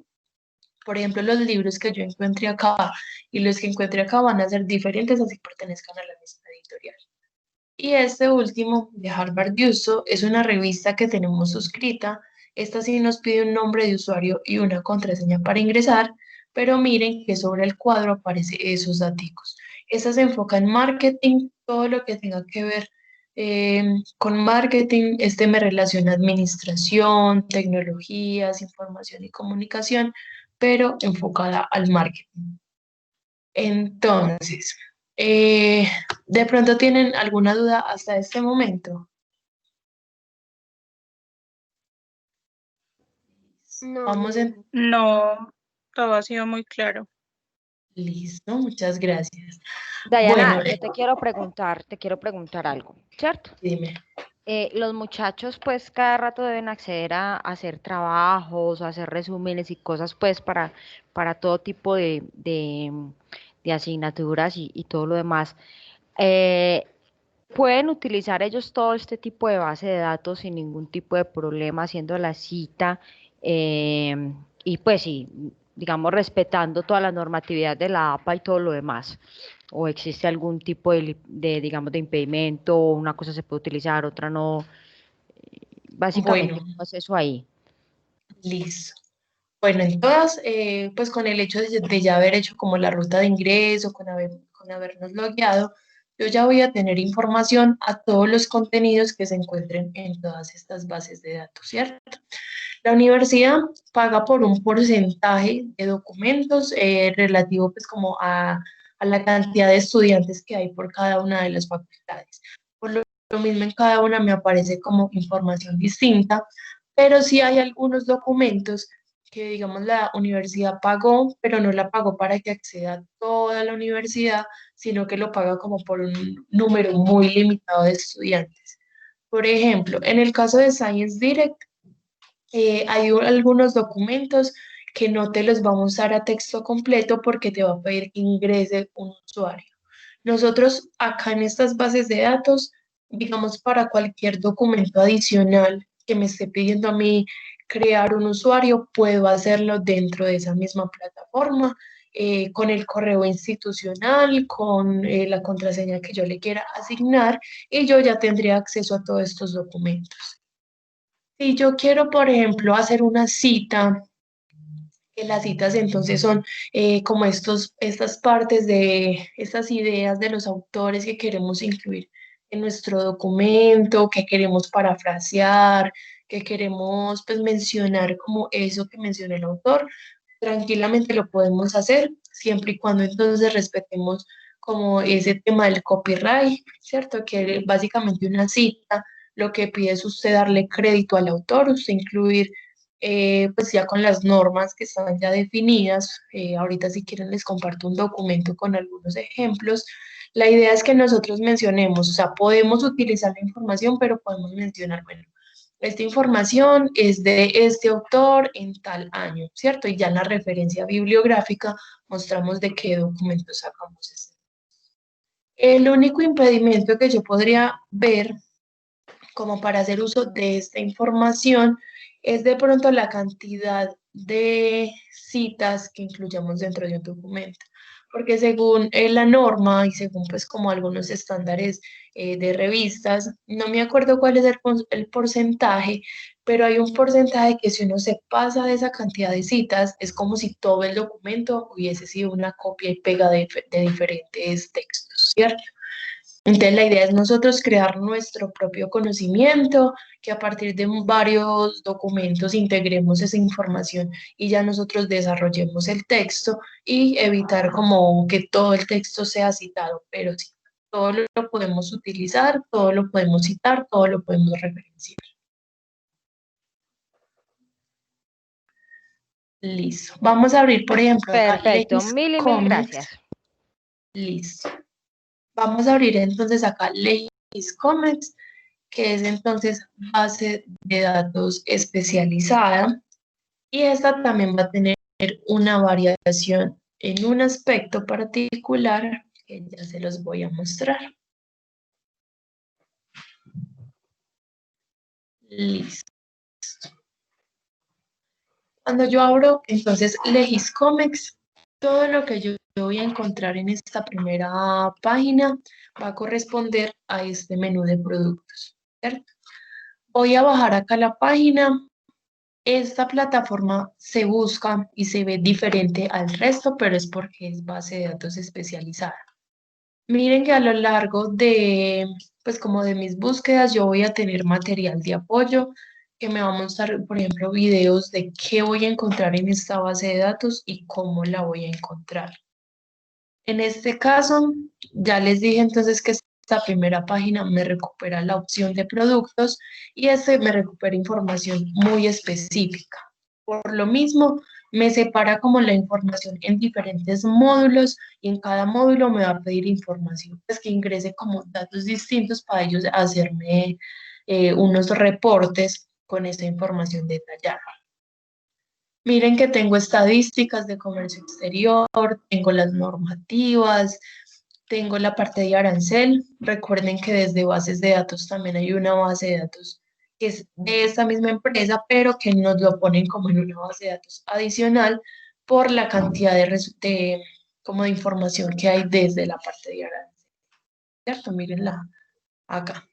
por ejemplo, los libros que yo encuentre acá y los que encuentre acá van a ser diferentes así pertenezcan a la misma editorial. Y este último, de Harvard Uso, es una revista que tenemos suscrita. Esta sí nos pide un nombre de usuario y una contraseña para ingresar, pero miren que sobre el cuadro aparece esos datos. Esta se enfoca en marketing, todo lo que tenga que ver con marketing. Este me relaciona administración, tecnologías, información y comunicación, pero enfocada al marketing. Entonces, ¿de pronto tienen alguna duda hasta este momento? Vamos en... No, todo ha sido muy claro. Listo, muchas gracias. Dayana, Bueno, yo te quiero preguntar algo, ¿cierto? dime. Los muchachos pues cada rato deben acceder a hacer trabajos, a hacer resúmenes y cosas pues para todo tipo de asignaturas y todo lo demás. Eh, Pueden utilizar ellos todo este tipo de base de datos sin ningún tipo de problema, haciendo la cita y pues sí, digamos respetando toda la normatividad de la APA y todo lo demás. ¿O existe algún tipo digamos, de impedimento, una cosa se puede utilizar, otra no? Bueno, Básicamente, ¿cómo es eso ahí? listo. Bueno, en todas, pues con el hecho de ya haber hecho como la ruta de ingreso, con habernos logueado, yo ya voy a tener información a todos los contenidos que se encuentren en todas estas bases de datos, ¿cierto? La universidad paga por un porcentaje de documentos relativo pues como a la cantidad de estudiantes que hay por cada una de las facultades. Por lo mismo en cada una me aparece como información distinta, pero sí hay algunos documentos que digamos la universidad pagó, pero no la pagó para que acceda toda la universidad, sino que lo paga como por un número muy limitado de estudiantes. Por ejemplo, en el caso de Science Direct, hay algunos documentos que no te los vamos a dar a texto completo porque te va a pedir que ingrese un usuario. Nosotros acá en estas bases de datos, digamos para cualquier documento adicional que me esté pidiendo a mí crear un usuario, puedo hacerlo dentro de esa misma plataforma, con el correo institucional, con la contraseña que yo le quiera asignar y yo ya tendría acceso a todos estos documentos. Si yo quiero, por ejemplo, hacer una cita que las citas entonces son como estas partes de estas ideas de los autores que queremos incluir en nuestro documento, que queremos parafrasear, que queremos pues mencionar como eso que menciona el autor. Tranquilamente lo podemos hacer siempre y cuando entonces respetemos como ese tema del copyright, ¿cierto? Que básicamente una cita lo que pide es usted darle crédito al autor, usted incluir pues ya con las normas que están ya definidas. Ahorita si quieren les comparto un documento con algunos ejemplos. La idea es que nosotros mencionemos, o sea, podemos utilizar la información, pero podemos mencionar, bueno, esta información es de este autor en tal año, ¿cierto? Y ya en la referencia bibliográfica mostramos de qué documento sacamos este. El único impedimento que yo podría ver como para hacer uso de esta información es de pronto la cantidad de citas que incluyamos dentro de un documento. Porque según la norma y según pues como algunos estándares de revistas, no me acuerdo cuál es el porcentaje, pero hay un porcentaje que si uno se pasa de esa cantidad de citas, es como si todo el documento hubiese sido una copia y pega de diferentes textos, ¿cierto? Entonces, la idea es nosotros crear nuestro propio conocimiento, que a partir de varios documentos integremos esa información y ya nosotros desarrollemos el texto y evitar como que todo el texto sea citado, pero sí, todo lo podemos utilizar, todo lo podemos citar, todo lo podemos referenciar. Listo. Vamos a abrir, por ejemplo, acá Perfecto, Legis mil y mil Comics. gracias. Listo. Vamos a abrir entonces acá Legis Comics, que es entonces base de datos especializada, y esta también va a tener una variación en un aspecto particular que ya se los voy a mostrar. Listo. Cuando yo abro entonces Legiscomex, todo lo que yo voy a encontrar en esta primera página va a corresponder a este menú de productos, ¿cierto? Voy a bajar acá la página. Esta plataforma se busca y se ve diferente al resto, pero es porque es base de datos especializada. Miren que a lo largo de, pues como de mis búsquedas, yo voy a tener material de apoyo que me va a mostrar, por ejemplo, videos de qué voy a encontrar en esta base de datos y cómo la voy a encontrar. En este caso, ya les dije entonces que esta primera página me recupera la opción de productos y este me recupera información muy específica. Por lo mismo, me separa como la información en diferentes módulos y en cada módulo me va a pedir información, pues que ingrese como datos distintos para ellos hacerme unos reportes con esta información detallada. Miren que tengo estadísticas de comercio exterior, tengo las normativas, tengo la parte de arancel. Recuerden que desde bases de datos también hay una base de datos que es de esta misma empresa, pero que nos lo ponen como en una base de datos adicional por la cantidad como de información que hay desde la parte de arancel. ¿Cierto? Mírenla acá.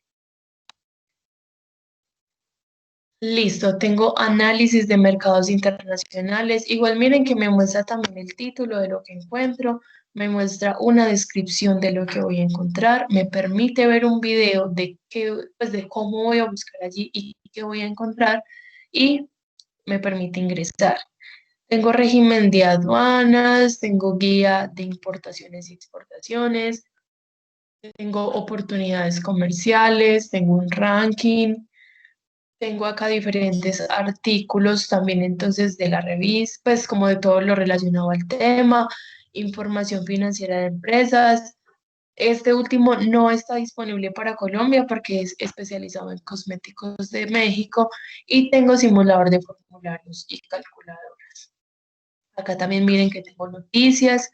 Listo, tengo análisis de mercados internacionales. Igual miren que me muestra también el título de lo que encuentro, me muestra una descripción de lo que voy a encontrar, me permite ver un video de qué, pues de cómo voy a buscar allí y qué voy a encontrar y me permite ingresar. Tengo régimen de aduanas, tengo guía de importaciones y exportaciones, tengo oportunidades comerciales, tengo un ranking. Tengo acá diferentes artículos también entonces de la revista, pues como de todo lo relacionado al tema, información financiera de empresas. Este último no está disponible para Colombia porque es especializado en cosméticos de México y tengo simulador de formularios y calculadoras. Acá también miren que tengo noticias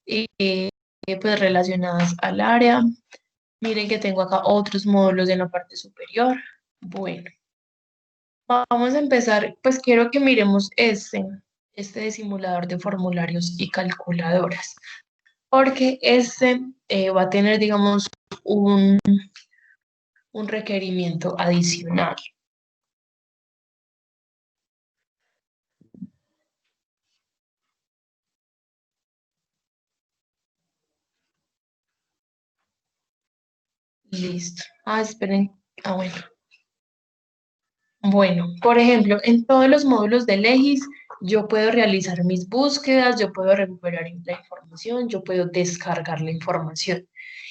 y pues relacionadas al área. Miren que tengo acá otros módulos en la parte superior. Bueno. Vamos a empezar, pues quiero que miremos este de simulador de formularios y calculadoras, porque este va a tener, digamos, un, un requerimiento adicional. Listo. Ah, esperen. Ah, bueno. Bueno, por ejemplo, en todos los módulos de Legis, yo puedo realizar mis búsquedas, yo puedo recuperar la información, yo puedo descargar la información.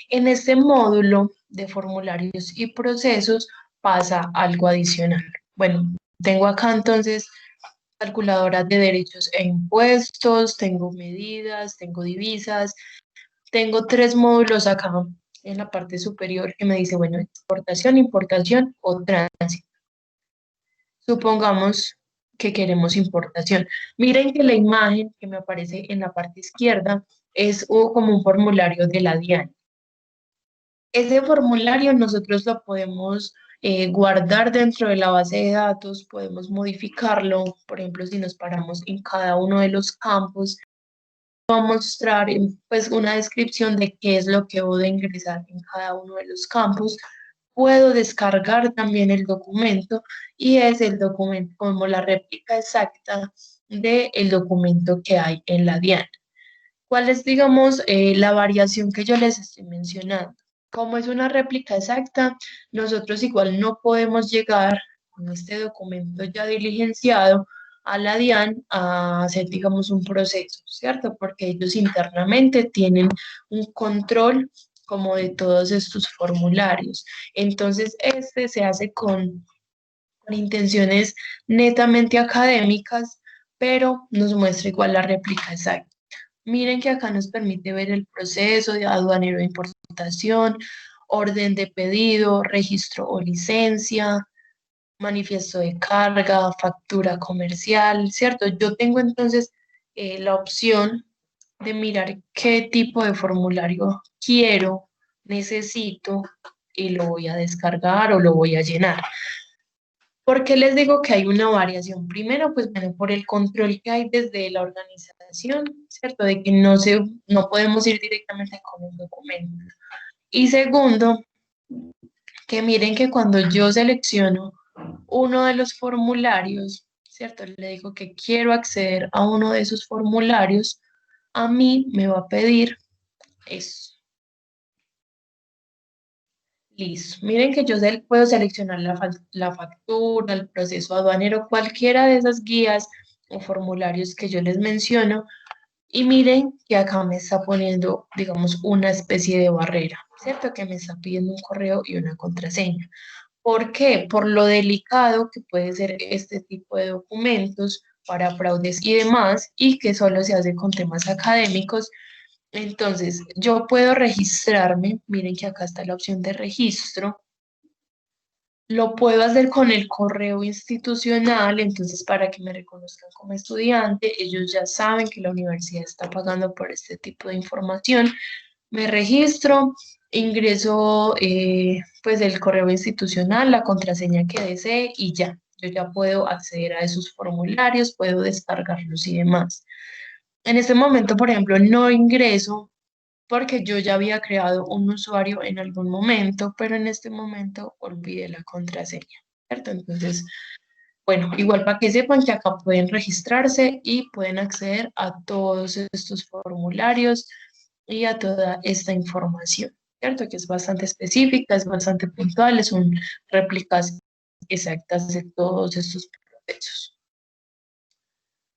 En este módulo de formularios y procesos pasa algo adicional. Bueno, tengo acá entonces calculadoras de derechos e impuestos, tengo medidas, tengo divisas, tengo tres módulos acá en la parte superior que me dice, bueno, exportación, importación o tránsito. Supongamos que queremos importación. Miren que la imagen que me aparece en la parte izquierda es como un formulario de la DIAN. Ese formulario nosotros lo podemos guardar dentro de la base de datos, podemos modificarlo, por ejemplo, si nos paramos en cada uno de los campos, va a mostrar pues una descripción de qué es lo que debo de ingresar en cada uno de los campos. Puedo descargar también el documento y es el documento como la réplica exacta del documento que hay en la DIAN. ¿Cuál es, digamos, la variación que yo les estoy mencionando? Como es una réplica exacta, nosotros igual no podemos llegar con este documento ya diligenciado a la DIAN a hacer, digamos, un proceso, ¿cierto? Porque ellos internamente tienen un control como de todos estos formularios. Entonces, este se hace con intenciones netamente académicas, pero nos muestra igual la réplica exacta. Miren que acá nos permite ver el proceso de aduanero de importación, orden de pedido, registro o licencia, manifiesto de carga, factura comercial, ¿cierto? Yo tengo entonces la opción de mirar qué tipo de formulario quiero, necesito y lo voy a descargar o lo voy a llenar. ¿Por qué les digo que hay una variación? Primero, pues bueno, por el control que hay desde la organización, ¿cierto? De que no podemos ir directamente con un documento. Y segundo, que miren que cuando yo selecciono uno de los formularios, ¿cierto? Le digo que quiero acceder a uno de esos formularios, a mí me va a pedir eso. Listo. Miren que yo puedo seleccionar la factura, el proceso aduanero, cualquiera de esas guías o formularios que yo les menciono. Y miren que acá me está poniendo, digamos, una especie de barrera, ¿cierto? Que me está pidiendo un correo y una contraseña. ¿Por qué? Por lo delicado que puede ser este tipo de documentos para fraudes y demás, y que solo se hace con temas académicos. Entonces, yo puedo registrarme, miren que acá está la opción de registro, lo puedo hacer con el correo institucional, entonces para que me reconozcan como estudiante, ellos ya saben que la universidad está pagando por este tipo de información. Me registro, ingreso pues el correo institucional, la contraseña que desee y ya. Yo ya puedo acceder a esos formularios, puedo descargarlos y demás. En este momento, por ejemplo, no ingreso porque yo ya había creado un usuario en algún momento, pero en este momento olvidé la contraseña, ¿cierto? Entonces, bueno, igual para que sepan que acá pueden registrarse y pueden acceder a todos estos formularios y a toda esta información, ¿cierto? Que es bastante específica, es bastante puntual, son réplicas exactas de todos estos procesos.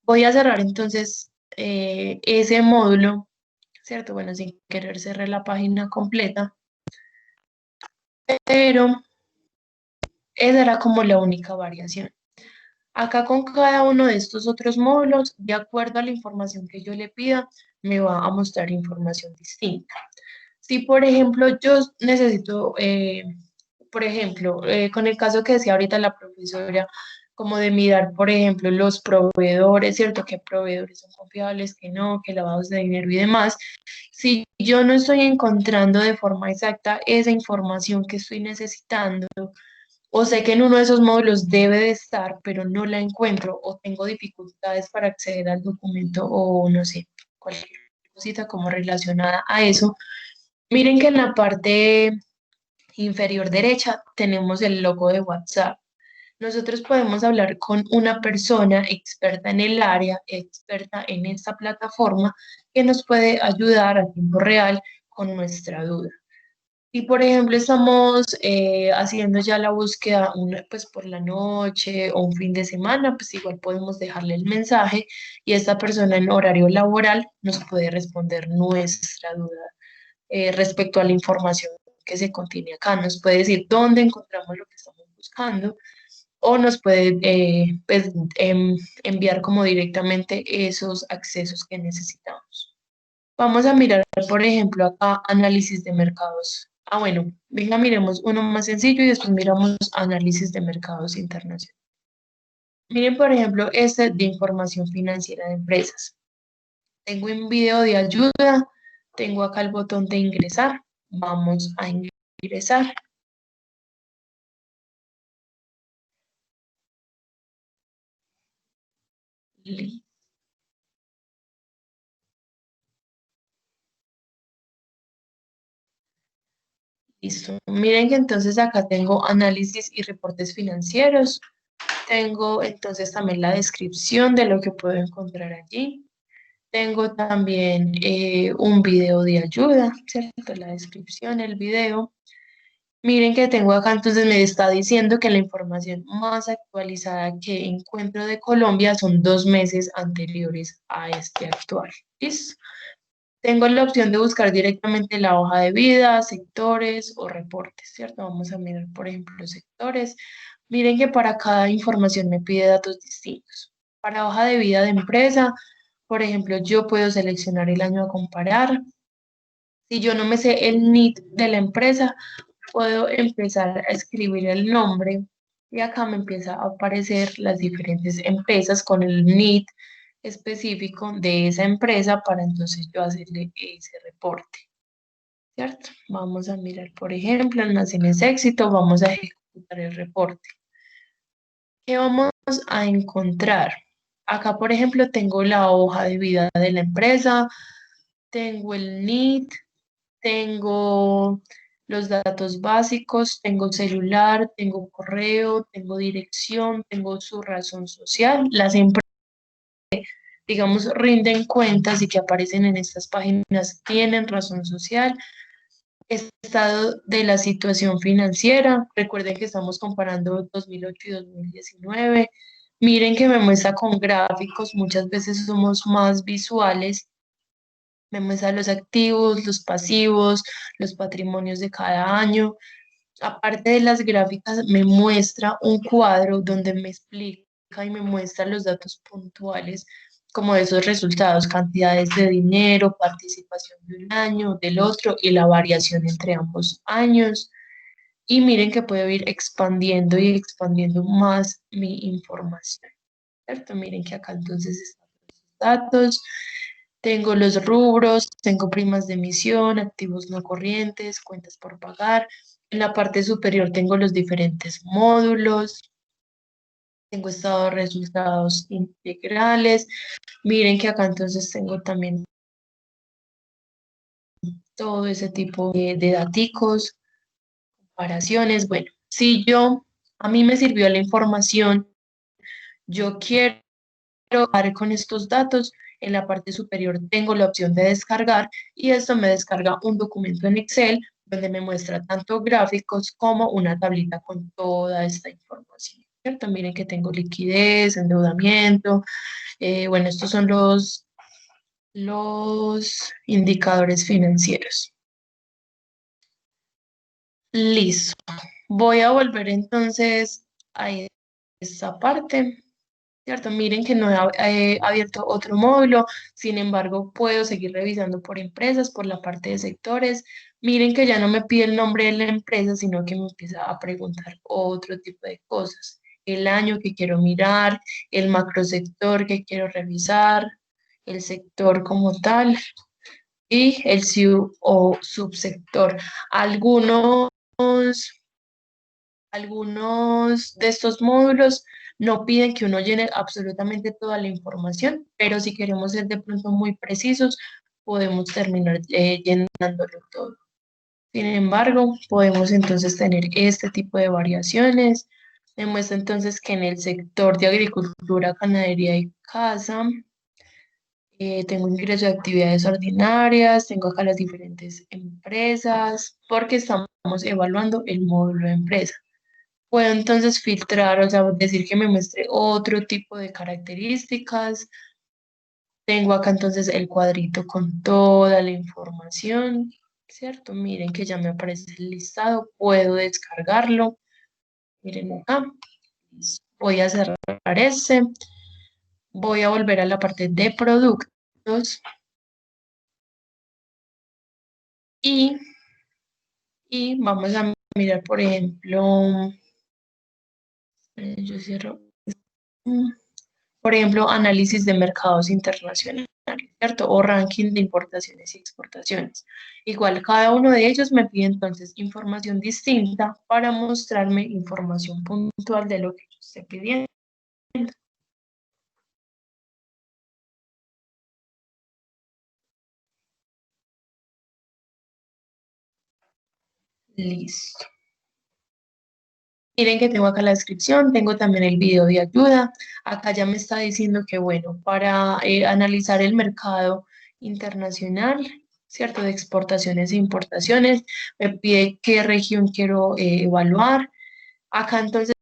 Voy a cerrar entonces ese módulo, ¿cierto? Bueno, sin querer cerrar la página completa, pero esa era como la única variación. Acá con cada uno de estos otros módulos, de acuerdo a la información que yo le pida, me va a mostrar información distinta. Si, por ejemplo, yo necesito, por ejemplo, con el caso que decía ahorita la profesora, como de mirar, por ejemplo, los proveedores, ¿cierto? ¿Qué proveedores son confiables, que no, que lavados de dinero y demás? Si yo no estoy encontrando de forma exacta esa información que estoy necesitando, o sé que en uno de esos módulos debe de estar, pero no la encuentro, o tengo dificultades para acceder al documento, o no sé, cualquier cosita como relacionada a eso, miren que en la parte inferior derecha tenemos el logo de WhatsApp. Nosotros podemos hablar con una persona experta en el área, experta en esta plataforma, que nos puede ayudar a tiempo real con nuestra duda. Y por ejemplo, estamos haciendo ya la búsqueda pues por la noche o un fin de semana, pues igual podemos dejarle el mensaje y esta persona en horario laboral nos puede responder nuestra duda respecto a la información que se contiene acá. Nos puede decir dónde encontramos lo que estamos buscando o nos puede pues, enviar como directamente esos accesos que necesitamos. Vamos a mirar, por ejemplo, acá análisis de mercados. Ah, bueno, venga, miremos uno más sencillo y después miramos análisis de mercados internacionales. Miren, por ejemplo, este de información financiera de empresas. Tengo un video de ayuda, tengo acá el botón de ingresar. Vamos a ingresar. Listo. Miren que entonces acá tengo análisis y reportes financieros. Tengo entonces también la descripción de lo que puedo encontrar allí. Tengo también un video de ayuda, ¿cierto? La descripción, el video. Miren que tengo acá, entonces me está diciendo que la información más actualizada que encuentro de Colombia son 2 meses anteriores a este actual. ¿Listo? Tengo la opción de buscar directamente la hoja de vida, sectores o reportes, ¿cierto? Vamos a mirar, por ejemplo, sectores. Miren que para cada información me pide datos distintos. Para hoja de vida de empresa, por ejemplo, yo puedo seleccionar el año a comparar. Si yo no me sé el NIT de la empresa, puedo empezar a escribir el nombre y acá me empieza a aparecer las diferentes empresas con el NIT específico de esa empresa para entonces yo hacerle ese reporte, ¿cierto? Vamos a mirar, por ejemplo, almacenes éxito, vamos a ejecutar el reporte. ¿Qué vamos a encontrar? Acá, por ejemplo, tengo la hoja de vida de la empresa, tengo el NIT, tengo los datos básicos, tengo celular, tengo correo, tengo dirección, tengo su razón social. Las empresas, digamos, rinden cuentas y que aparecen en estas páginas tienen razón social. Estado de la situación financiera. Recuerden que estamos comparando 2008 y 2019. Miren que me muestra con gráficos, muchas veces somos más visuales. Me muestra los activos, los pasivos, los patrimonios de cada año. Aparte de las gráficas, me muestra un cuadro donde me explica y me muestra los datos puntuales como de esos resultados, cantidades de dinero, participación de un año, del otro y la variación entre ambos años. Y miren que puedo ir expandiendo y expandiendo más mi información, ¿cierto? Miren que acá entonces están los datos. Tengo los rubros, tengo primas de emisión, activos no corrientes, cuentas por pagar. En la parte superior tengo los diferentes módulos, tengo estado de resultados integrales. Miren que acá entonces tengo también todo ese tipo de daticos, comparaciones. Bueno, si a mí me sirvió la información, yo quiero trabajar con estos datos. En la parte superior tengo la opción de descargar y esto me descarga un documento en Excel donde me muestra tanto gráficos como una tablita con toda esta información, ¿cierto? Miren que tengo liquidez, endeudamiento, bueno, estos son los indicadores financieros. Listo. Voy a volver entonces a esta parte. ¿Cierto? Miren que no he abierto otro módulo, sin embargo, puedo seguir revisando por empresas, por la parte de sectores. Miren que ya no me pide el nombre de la empresa, sino que me empieza a preguntar otro tipo de cosas. El año que quiero mirar, el macrosector que quiero revisar, el sector como tal y el o subsector. Algunos de estos módulos no piden que uno llene absolutamente toda la información, pero si queremos ser de pronto muy precisos, podemos terminar llenándolo todo. Sin embargo, podemos entonces tener este tipo de variaciones. Me muestra entonces que en el sector de agricultura, ganadería y caza, Tengo ingreso de actividades ordinarias, tengo acá las diferentes empresas, porque estamos evaluando el módulo de empresa. Puedo entonces filtrar, o sea, decir que me muestre otro tipo de características. Tengo acá entonces el cuadrito con toda la información, ¿cierto? Miren que ya me aparece el listado, puedo descargarlo. Miren acá, voy a cerrar ese, voy a volver a la parte de productos y, y vamos a mirar, por ejemplo, yo cierro, mm, por ejemplo, análisis de mercados internacionales, ¿cierto? O ranking de importaciones y exportaciones. Igual, cada uno de ellos me pide entonces información distinta para mostrarme información puntual de lo que yo esté pidiendo. Listo. Miren que tengo acá la descripción, tengo también el video de ayuda. Acá ya me está diciendo que, bueno, para analizar el mercado internacional, ¿cierto? De exportaciones e importaciones, me pide qué región quiero evaluar. Acá entonces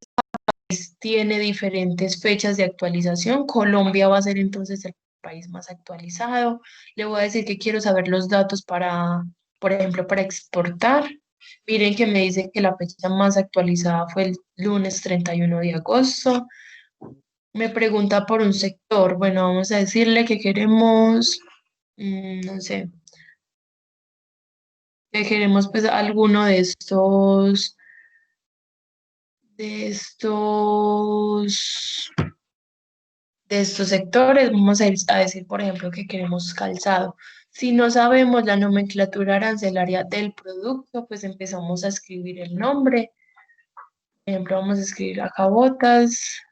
tiene diferentes fechas de actualización. Colombia va a ser entonces el país más actualizado. Le voy a decir que quiero saber los datos para, por ejemplo, para exportar. Miren que me dice que la fecha más actualizada fue el lunes 31 de agosto. Me pregunta por un sector. Bueno, vamos a decirle que queremos, no sé, que queremos pues alguno de estos de estos sectores. Vamos a decir, por ejemplo, que queremos calzado. Si no sabemos la nomenclatura arancelaria del producto, pues empezamos a escribir el nombre. Por ejemplo, vamos a escribir acá botas.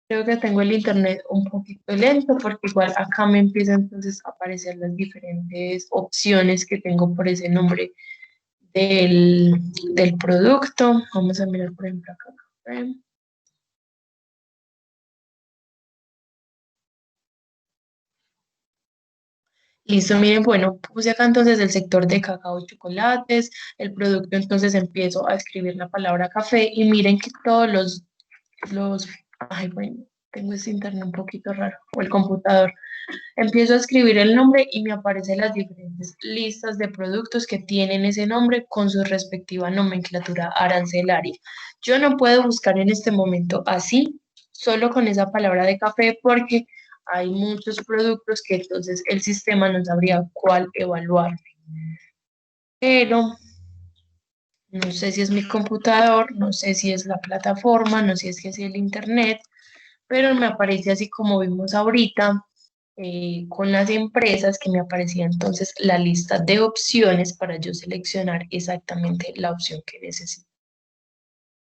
Creo que tengo el internet un poquito lento porque igual acá me empiezan entonces a aparecer las diferentes opciones que tengo por ese nombre del producto. Vamos a mirar, por ejemplo, acá. Listo, miren, bueno, puse acá entonces el sector de cacao y chocolates, el producto, entonces empiezo a escribir la palabra café y miren que todos ay, bueno, tengo ese internet un poquito raro, o el computador, empiezo a escribir el nombre y me aparecen las diferentes listas de productos que tienen ese nombre con su respectiva nomenclatura arancelaria. Yo no puedo buscar en este momento así, solo con esa palabra de café, porque hay muchos productos que entonces el sistema no sabría cuál evaluar. Pero no sé si es mi computador, no sé si es la plataforma, no sé si es el internet, pero me aparece así como vimos ahorita, con las empresas, que me aparecía entonces la lista de opciones para yo seleccionar exactamente la opción que necesito.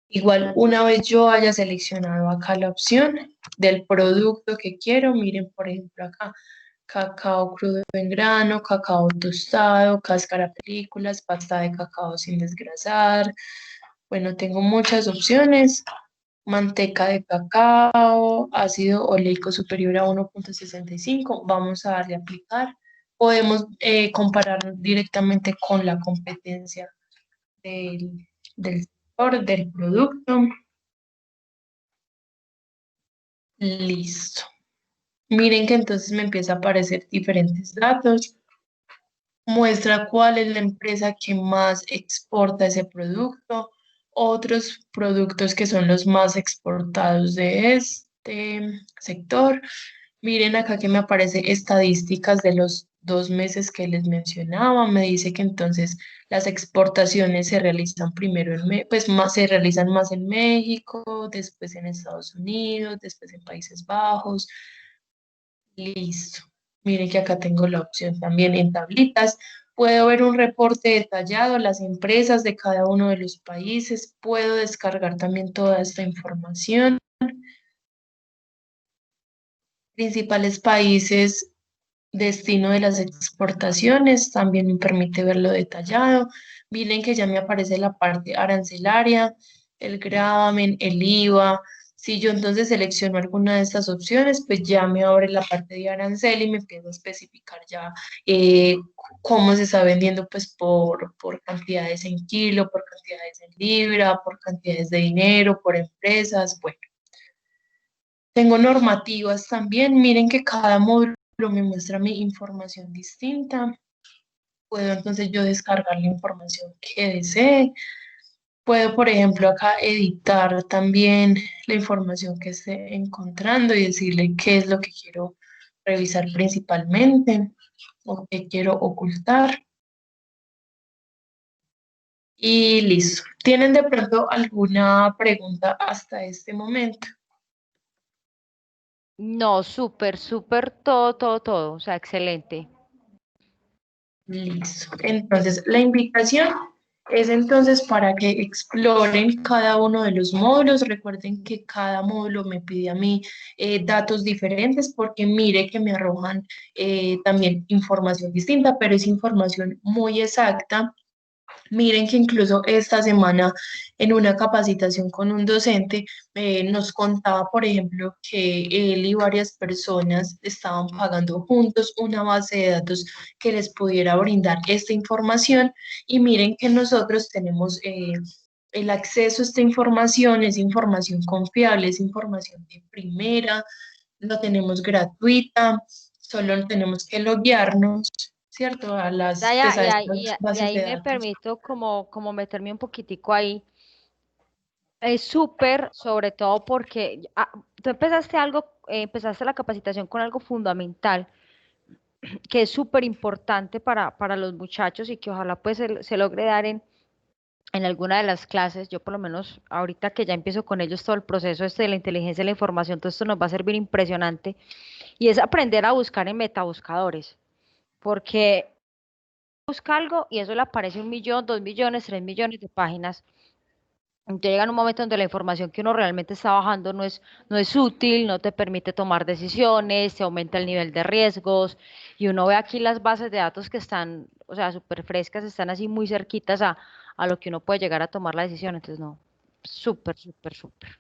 Igual, una vez yo haya seleccionado acá la opción del producto que quiero, miren, por ejemplo, acá, cacao crudo en grano, cacao tostado, cáscara películas, pasta de cacao sin desgrasar. Bueno, tengo muchas opciones. Manteca de cacao, ácido oleico superior a 1,65. Vamos a darle a aplicar. Podemos comparar directamente con la competencia del sector, del producto. Listo. Miren que entonces me empieza a aparecer diferentes datos. Muestra cuál es la empresa que más exporta ese producto, otros productos que son los más exportados de este sector. Miren acá que me aparece estadísticas de los 2 meses que les mencionaba. Me dice que entonces las exportaciones se realizan primero pues más, se realizan más en México, después en Estados Unidos, después en Países Bajos. Listo. Miren que acá tengo la opción también en tablitas. Puedo ver un reporte detallado, las empresas de cada uno de los países. Puedo descargar también toda esta información. Principales países, destino de las exportaciones, también me permite verlo detallado. Miren que ya me aparece la parte arancelaria, el gravamen, el IVA. Si yo entonces selecciono alguna de estas opciones, pues ya me abre la parte de arancel y me empiezo a especificar ya cómo se está vendiendo pues por cantidades en kilo, por cantidades en libra, por cantidades de dinero, por empresas. Bueno, tengo normativas también. Miren que cada módulo me muestra mi información distinta. Puedo entonces yo descargar la información que desee. Puedo, por ejemplo, acá editar también la información que esté encontrando y decirle qué es lo que quiero revisar principalmente o qué quiero ocultar. Y listo. ¿Tienen de pronto alguna pregunta hasta este momento? No, súper, súper, todo, todo, todo. O sea, excelente. Listo. Entonces, la invitación es entonces para que exploren cada uno de los módulos. Recuerden que cada módulo me pide a mí datos diferentes porque mire que me arrojan también información distinta, pero es información muy exacta. Miren que incluso esta semana en una capacitación con un docente nos contaba, por ejemplo, que él y varias personas estaban pagando juntos una base de datos que les pudiera brindar esta información y miren que nosotros tenemos el acceso a esta información, es información confiable, es información de primera, lo tenemos gratuita, solo tenemos que loguearnos, ¿cierto? Daya, Pues a estas y bases ahí de me datos. permito como meterme un poquitico ahí. Es súper, sobre todo porque tú empezaste algo, empezaste la capacitación con algo fundamental, que es súper importante para los muchachos y que ojalá pues se logre dar en alguna de las clases. Yo por lo menos ahorita que ya empiezo con ellos todo el proceso este de la inteligencia de la información, todo esto nos va a servir impresionante y es aprender a buscar en metabuscadores, porque busca algo y eso le aparece 1 millón, 2 millones, 3 millones de páginas. Entonces llega un momento donde la información que uno realmente está bajando no es útil, no te permite tomar decisiones, se aumenta el nivel de riesgos y uno ve aquí las bases de datos que están, o sea, súper frescas, están así muy cerquitas a lo que uno puede llegar a tomar la decisión. Entonces, no, súper, súper, súper.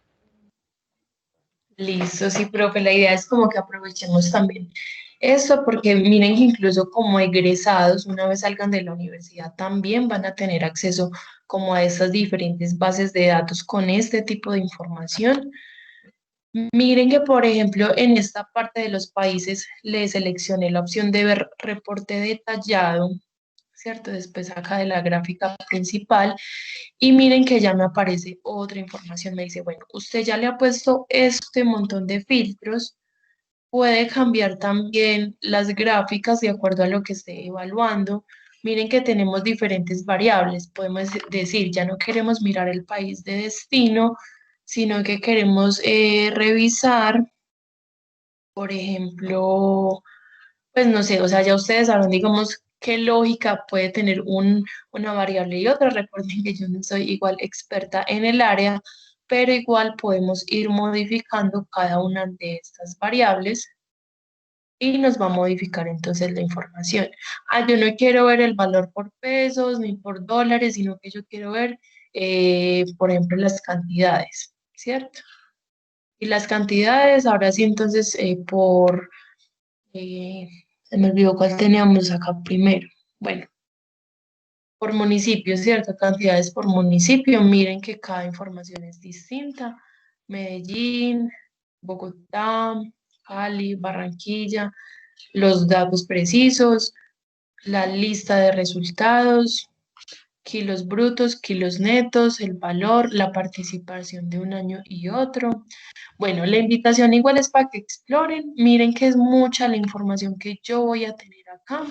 Listo, sí, profe, la idea es como que aprovechemos también eso, porque miren que incluso como egresados, una vez salgan de la universidad, también van a tener acceso como a estas diferentes bases de datos con este tipo de información. Miren que, por ejemplo, en esta parte de los países le seleccioné la opción de ver reporte detallado, ¿cierto? Después acá de la gráfica principal. Y miren que ya me aparece otra información. Me dice, bueno, usted ya le ha puesto este montón de filtros. Puede cambiar también las gráficas de acuerdo a lo que esté evaluando. Miren que tenemos diferentes variables. Podemos decir, ya no queremos mirar el país de destino, sino que queremos revisar, por ejemplo, pues no sé, o sea, ya ustedes saben, digamos, qué lógica puede tener una variable y otra. Recuerden que yo no soy igual experta en el área, pero igual podemos ir modificando cada una de estas variables y nos va a modificar entonces la información. Ah, yo no quiero ver el valor por pesos ni por dólares, sino que yo quiero ver, por ejemplo, las cantidades, ¿cierto? Y las cantidades, ahora sí, entonces, eh, se me olvidó cuál teníamos acá primero. Bueno, por municipio, ¿cierto? Cantidades por municipio. Miren que cada información es distinta. Medellín, Bogotá, Cali, Barranquilla, los datos precisos, la lista de resultados, kilos brutos, kilos netos, el valor, la participación de un año y otro. Bueno, la invitación igual es para que exploren. Miren que es mucha la información que yo voy a tener acá.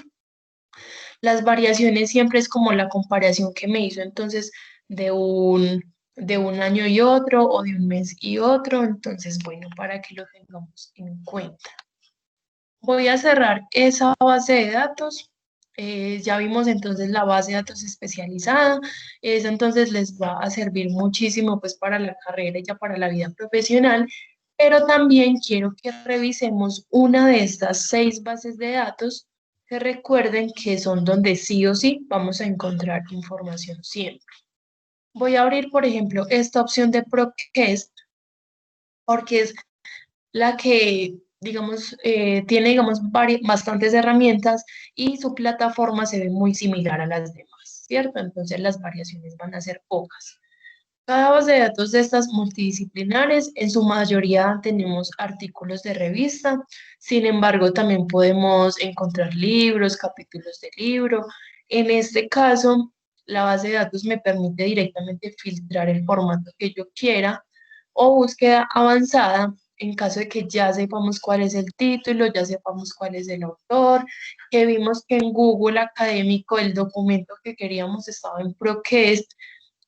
Las variaciones siempre es como la comparación que me hizo entonces de un año y otro o de un mes y otro. Entonces, bueno, para que lo tengamos en cuenta. Voy a cerrar esa base de datos. Ya vimos entonces la base de datos especializada. Esa entonces les va a servir muchísimo pues para la carrera y ya para la vida profesional. Pero también quiero que revisemos una de estas 6 bases de datos que recuerden que son donde sí o sí vamos a encontrar información siempre. Voy a abrir, por ejemplo, esta opción de ProQuest porque es la que, digamos, tiene, digamos, bastantes herramientas y su plataforma se ve muy similar a las demás, ¿cierto? Entonces las variaciones van a ser pocas. Cada base de datos de estas multidisciplinares, en su mayoría tenemos artículos de revista, sin embargo, también podemos encontrar libros, capítulos de libro. En este caso, la base de datos me permite directamente filtrar el formato que yo quiera o búsqueda avanzada en caso de que ya sepamos cuál es el título, ya sepamos cuál es el autor, que vimos que en Google Académico el documento que queríamos estaba en ProQuest,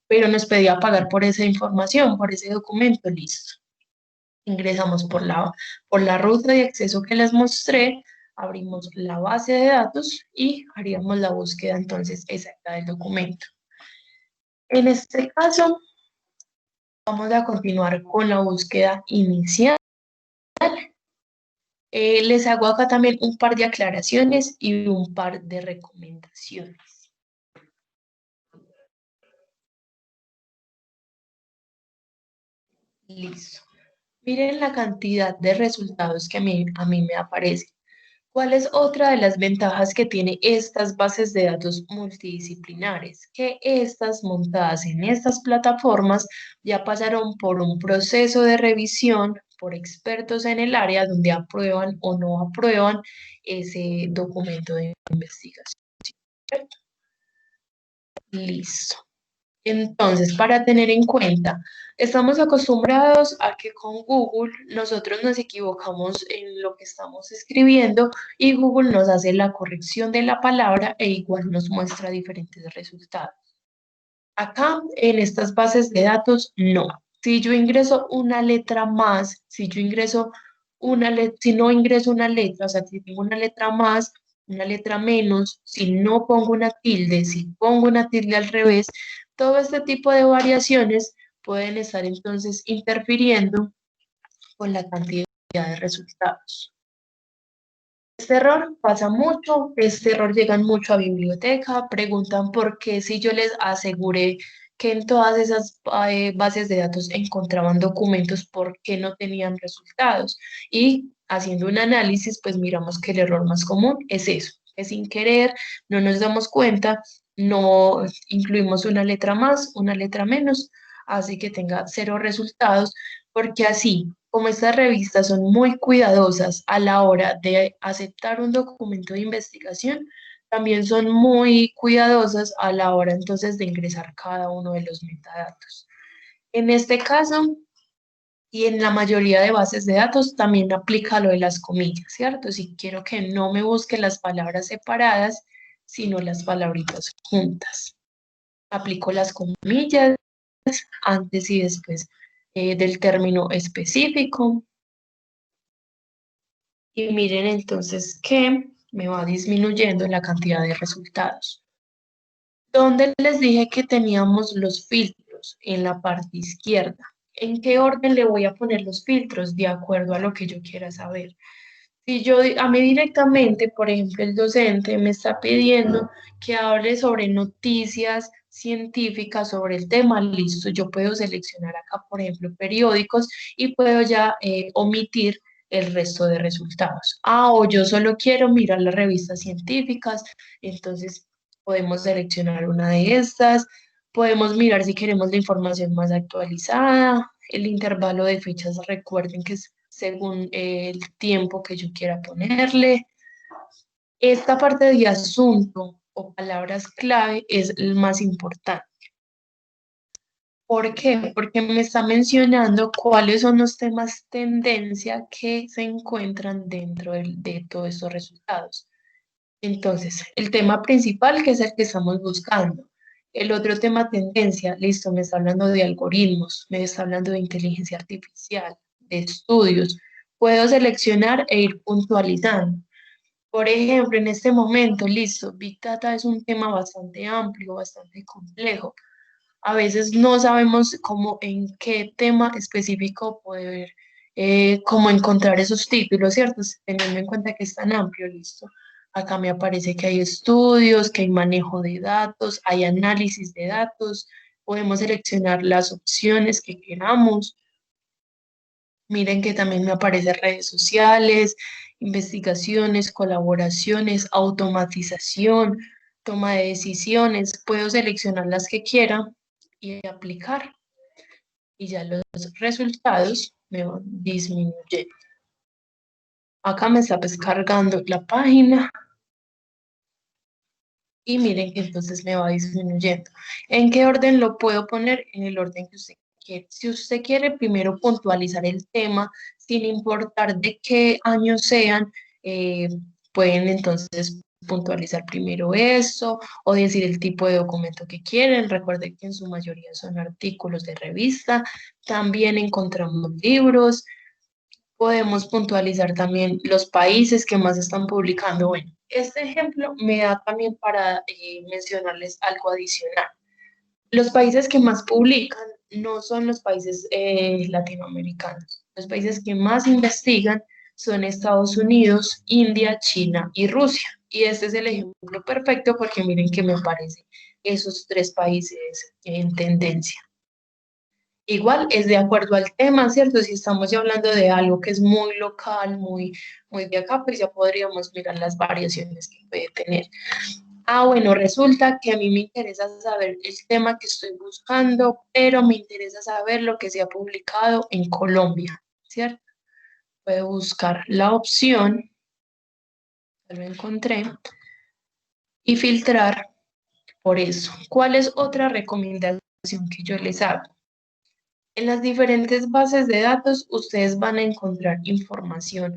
pero nos pedía pagar por esa información, por ese documento, listo. Ingresamos por la ruta de acceso que les mostré, abrimos la base de datos y haríamos la búsqueda entonces exacta del documento. En este caso, vamos a continuar con la búsqueda inicial. Les hago acá también un par de aclaraciones y un par de recomendaciones. Listo. Miren la cantidad de resultados que a mí me aparece. ¿Cuál es otra de las ventajas que tiene estas bases de datos multidisciplinares? Que estas montadas en estas plataformas ya pasaron por un proceso de revisión por expertos en el área donde aprueban o no aprueban ese documento de investigación. ¿Cierto? Listo. Entonces, para tener en cuenta, estamos acostumbrados a que con Google nosotros nos equivocamos en lo que estamos escribiendo y Google nos hace la corrección de la palabra e igual nos muestra diferentes resultados. Acá, en estas bases de datos, no. Si yo ingreso una letra más, si yo ingreso si no ingreso una letra, o sea, si tengo una letra más, una letra menos, si no pongo una tilde, si pongo una tilde al revés, todo este tipo de variaciones pueden estar entonces interfiriendo con la cantidad de resultados. Este error pasa mucho, este error llegan mucho a biblioteca, preguntan por qué si yo les aseguré que en todas esas bases de datos encontraban documentos, por qué no tenían resultados. Y haciendo un análisis, pues miramos que el error más común es eso, que sin querer no nos damos cuenta, no incluimos una letra más, una letra menos, así que tenga cero resultados, porque así como estas revistas son muy cuidadosas a la hora de aceptar un documento de investigación, también son muy cuidadosas a la hora entonces de ingresar cada uno de los metadatos. En este caso, y en la mayoría de bases de datos, también aplica lo de las comillas, ¿cierto? Si quiero que no me busque las palabras separadas, sino las palabritas juntas. Aplico las comillas antes y después del término específico. Y miren entonces que me va disminuyendo la cantidad de resultados. ¿Dónde les dije que teníamos los filtros? En la parte izquierda. ¿En qué orden le voy a poner los filtros? De acuerdo a lo que yo quiera saber. Si yo, a mí directamente, por ejemplo, el docente me está pidiendo que hable sobre noticias científicas sobre el tema, listo, yo puedo seleccionar acá, por ejemplo, periódicos y puedo ya omitir el resto de resultados. Ah, o yo solo quiero mirar las revistas científicas, entonces podemos seleccionar una de estas, podemos mirar si queremos la información más actualizada, el intervalo de fechas, recuerden que es según el tiempo que yo quiera ponerle. Esta parte de asunto o palabras clave es el más importante. ¿Por qué? Porque me está mencionando cuáles son los temas tendencia que se encuentran dentro de todos estos resultados. Entonces, el tema principal, que es el que estamos buscando. El otro tema tendencia, listo, me está hablando de algoritmos, me está hablando de inteligencia artificial, de estudios. Puedo seleccionar e ir puntualizando. Por ejemplo, en este momento, listo, Big Data es un tema bastante amplio, bastante complejo. A veces no sabemos cómo, en qué tema específico poder, cómo encontrar esos títulos, ¿cierto? Teniendo en cuenta que es tan amplio, listo. Acá me aparece que hay estudios, que hay manejo de datos, hay análisis de datos, podemos seleccionar las opciones que queramos. Miren que también me aparecen redes sociales, investigaciones, colaboraciones, automatización, toma de decisiones. Puedo seleccionar las que quiera y aplicar. Y ya los resultados me van disminuyendo. Acá me está pues cargando la página y miren que entonces me va disminuyendo. ¿En qué orden lo puedo poner? En el orden que usted quiere. Si usted quiere primero puntualizar el tema, sin importar de qué año sean, eh, pueden entonces puntualizar primero eso o decir el tipo de documento que quieren. Recuerden que en su mayoría son artículos de revista. También encontramos libros. Podemos puntualizar también los países que más están publicando. Bueno, este ejemplo me da también para mencionarles algo adicional. Los países que más publican no son los países latinoamericanos. Los países que más investigan son Estados Unidos, India, China y Rusia. Y este es el ejemplo perfecto porque miren que me aparecen esos tres países en tendencia. Igual es de acuerdo al tema, ¿cierto? Si estamos ya hablando de algo que es muy local, muy de acá, pues ya podríamos mirar las variaciones que puede tener. Ah, bueno, resulta que a mí me interesa saber el tema que estoy buscando, pero me interesa saber lo que se ha publicado en Colombia, ¿cierto? Puedo buscar la opción, ya lo encontré, y filtrar por eso. ¿Cuál es otra recomendación que yo les hago? En las diferentes bases de datos ustedes van a encontrar información,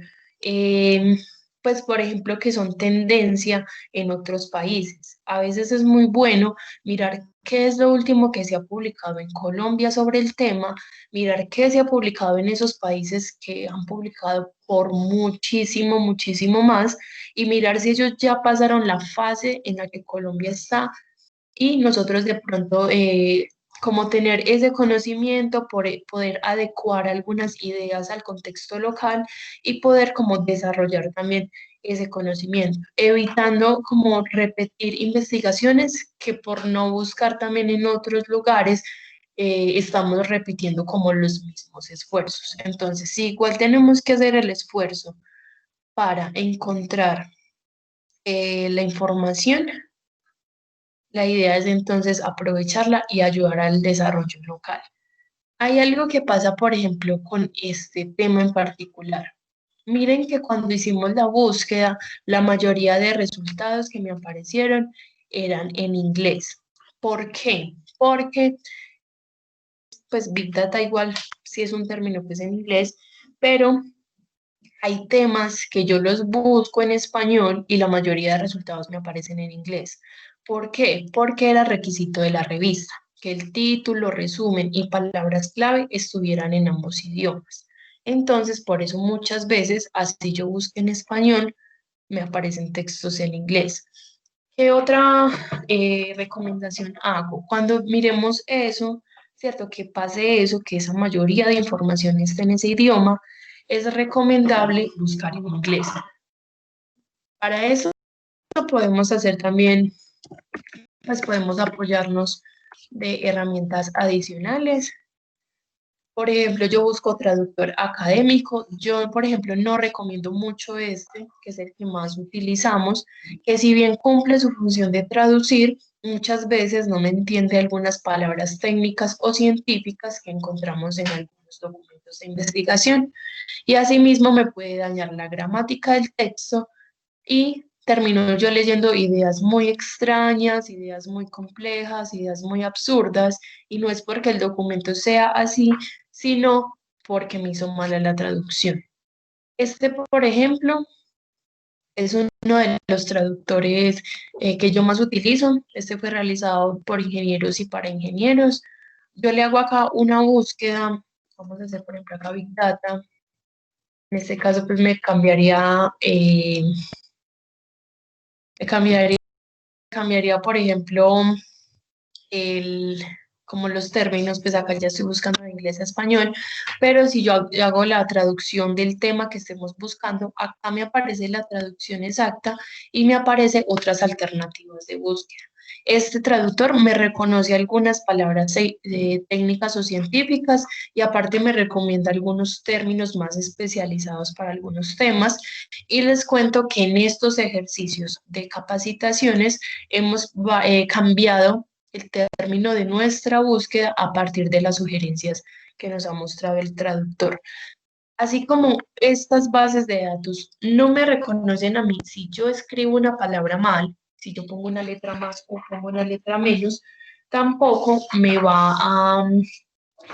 pues por ejemplo, que son tendencia en otros países. A veces es muy bueno mirar qué es lo último que se ha publicado en Colombia sobre el tema, mirar qué se ha publicado en esos países que han publicado por muchísimo, muchísimo más y mirar si ellos ya pasaron la fase en la que Colombia está y nosotros de pronto como tener ese conocimiento, poder adecuar algunas ideas al contexto local y poder como desarrollar también ese conocimiento, evitando como repetir investigaciones que por no buscar también en otros lugares estamos repitiendo como los mismos esfuerzos. Entonces, sí, igual tenemos que hacer el esfuerzo para encontrar la información. La idea es entonces aprovecharla y ayudar al desarrollo local. Hay algo que pasa, por ejemplo, con este tema en particular. Miren que cuando hicimos la búsqueda, la mayoría de resultados que me aparecieron eran en inglés. ¿Por qué? Porque, pues, Big Data igual, sí es un término que es en inglés, pero hay temas que yo los busco en español y la mayoría de resultados me aparecen en inglés. ¿Por qué? Porque era requisito de la revista, que el título, resumen y palabras clave estuvieran en ambos idiomas. Entonces, por eso muchas veces, así yo busque en español, me aparecen textos en inglés. ¿Qué otra recomendación hago? Cuando miremos eso, ¿cierto? Que pase eso, que esa mayoría de información esté en ese idioma, es recomendable buscar en inglés. Para eso podemos hacer también, pues podemos apoyarnos de herramientas adicionales. Por ejemplo, yo busco traductor académico. Yo, por ejemplo, no recomiendo mucho este, que es el que más utilizamos, que si bien cumple su función de traducir, muchas veces no me entiende algunas palabras técnicas o científicas que encontramos en algunos documentos de investigación. Y asimismo me puede dañar la gramática del texto y termino yo leyendo ideas muy extrañas, ideas muy complejas, ideas muy absurdas, y no es porque el documento sea así, sino porque me hizo mala la traducción. Este, por ejemplo, es uno de los traductores que yo más utilizo. Este fue realizado por ingenieros y para ingenieros. Yo le hago acá una búsqueda, vamos a hacer por ejemplo acá Big Data. En este caso, pues me cambiaría, por ejemplo, el como los términos, pues acá ya estoy buscando de inglés a español, pero si yo hago la traducción del tema que estemos buscando, acá me aparece la traducción exacta y me aparece otras alternativas de búsqueda. Este traductor me reconoce algunas palabras técnicas o científicas y aparte me recomienda algunos términos más especializados para algunos temas. Y les cuento que en estos ejercicios de capacitaciones hemos cambiado el término de nuestra búsqueda a partir de las sugerencias que nos ha mostrado el traductor. Así como estas bases de datos no me reconocen a mí si yo escribo una palabra mal, si yo pongo una letra más o pongo una letra menos, tampoco me va a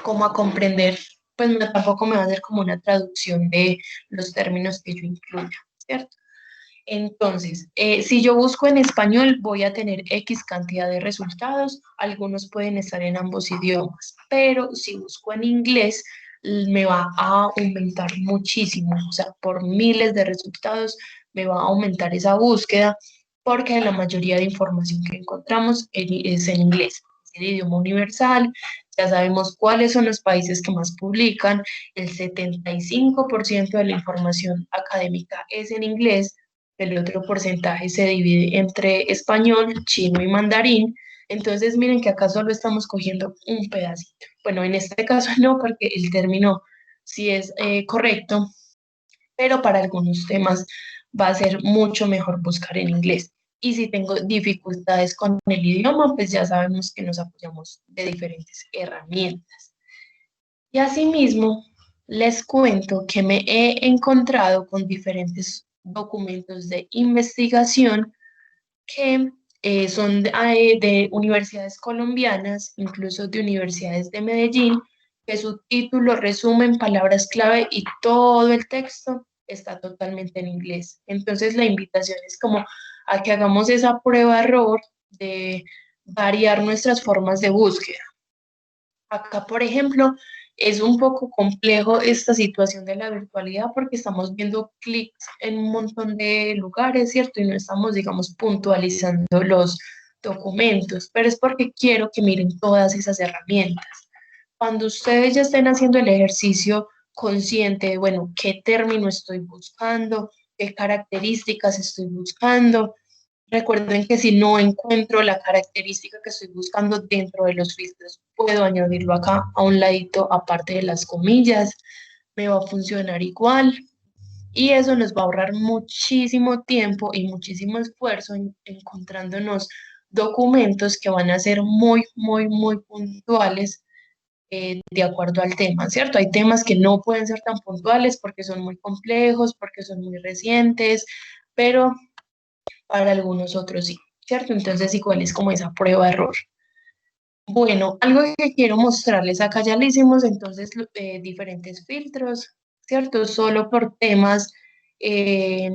como a comprender, pues tampoco me va a hacer como una traducción de los términos que yo incluya, ¿cierto? Entonces, si yo busco en español, voy a tener X cantidad de resultados. Algunos pueden estar en ambos idiomas, pero si busco en inglés, me va a aumentar muchísimo. O sea, por miles de resultados me va a aumentar esa búsqueda porque la mayoría de información que encontramos es en inglés. Es el idioma universal. Ya sabemos cuáles son los países que más publican. El 75% de la información académica es en inglés. El otro porcentaje se divide entre español, chino y mandarín. Entonces, miren que acá solo estamos cogiendo un pedacito. Bueno, en este caso no, porque el término sí es correcto, pero para algunos temas va a ser mucho mejor buscar en inglés. Y si tengo dificultades con el idioma, pues ya sabemos que nos apoyamos de diferentes herramientas. Y asimismo, les cuento que me he encontrado con diferentes documentos de investigación que son de universidades colombianas, incluso de universidades de Medellín, que su título resume en palabras clave y todo el texto está totalmente en inglés. Entonces la invitación es como a que hagamos esa prueba-error de variar nuestras formas de búsqueda. Acá, por ejemplo, es un poco complejo esta situación de la virtualidad porque estamos viendo clics en un montón de lugares, ¿cierto? Y no estamos, digamos, puntualizando los documentos, pero es porque quiero que miren todas esas herramientas. Cuando ustedes ya estén haciendo el ejercicio consciente de, bueno, qué término estoy buscando, qué características estoy buscando, recuerden que si no encuentro la característica que estoy buscando dentro de los filtros, puedo añadirlo acá a un ladito aparte de las comillas, me va a funcionar igual y eso nos va a ahorrar muchísimo tiempo y muchísimo esfuerzo encontrándonos documentos que van a ser muy, muy, muy puntuales de acuerdo al tema, ¿cierto? Hay temas que no pueden ser tan puntuales porque son muy complejos, porque son muy recientes, pero para algunos otros sí, ¿cierto? Entonces igual es como esa prueba-error. Bueno, algo que quiero mostrarles acá ya le hicimos entonces diferentes filtros, ¿cierto? Solo por temas, eh,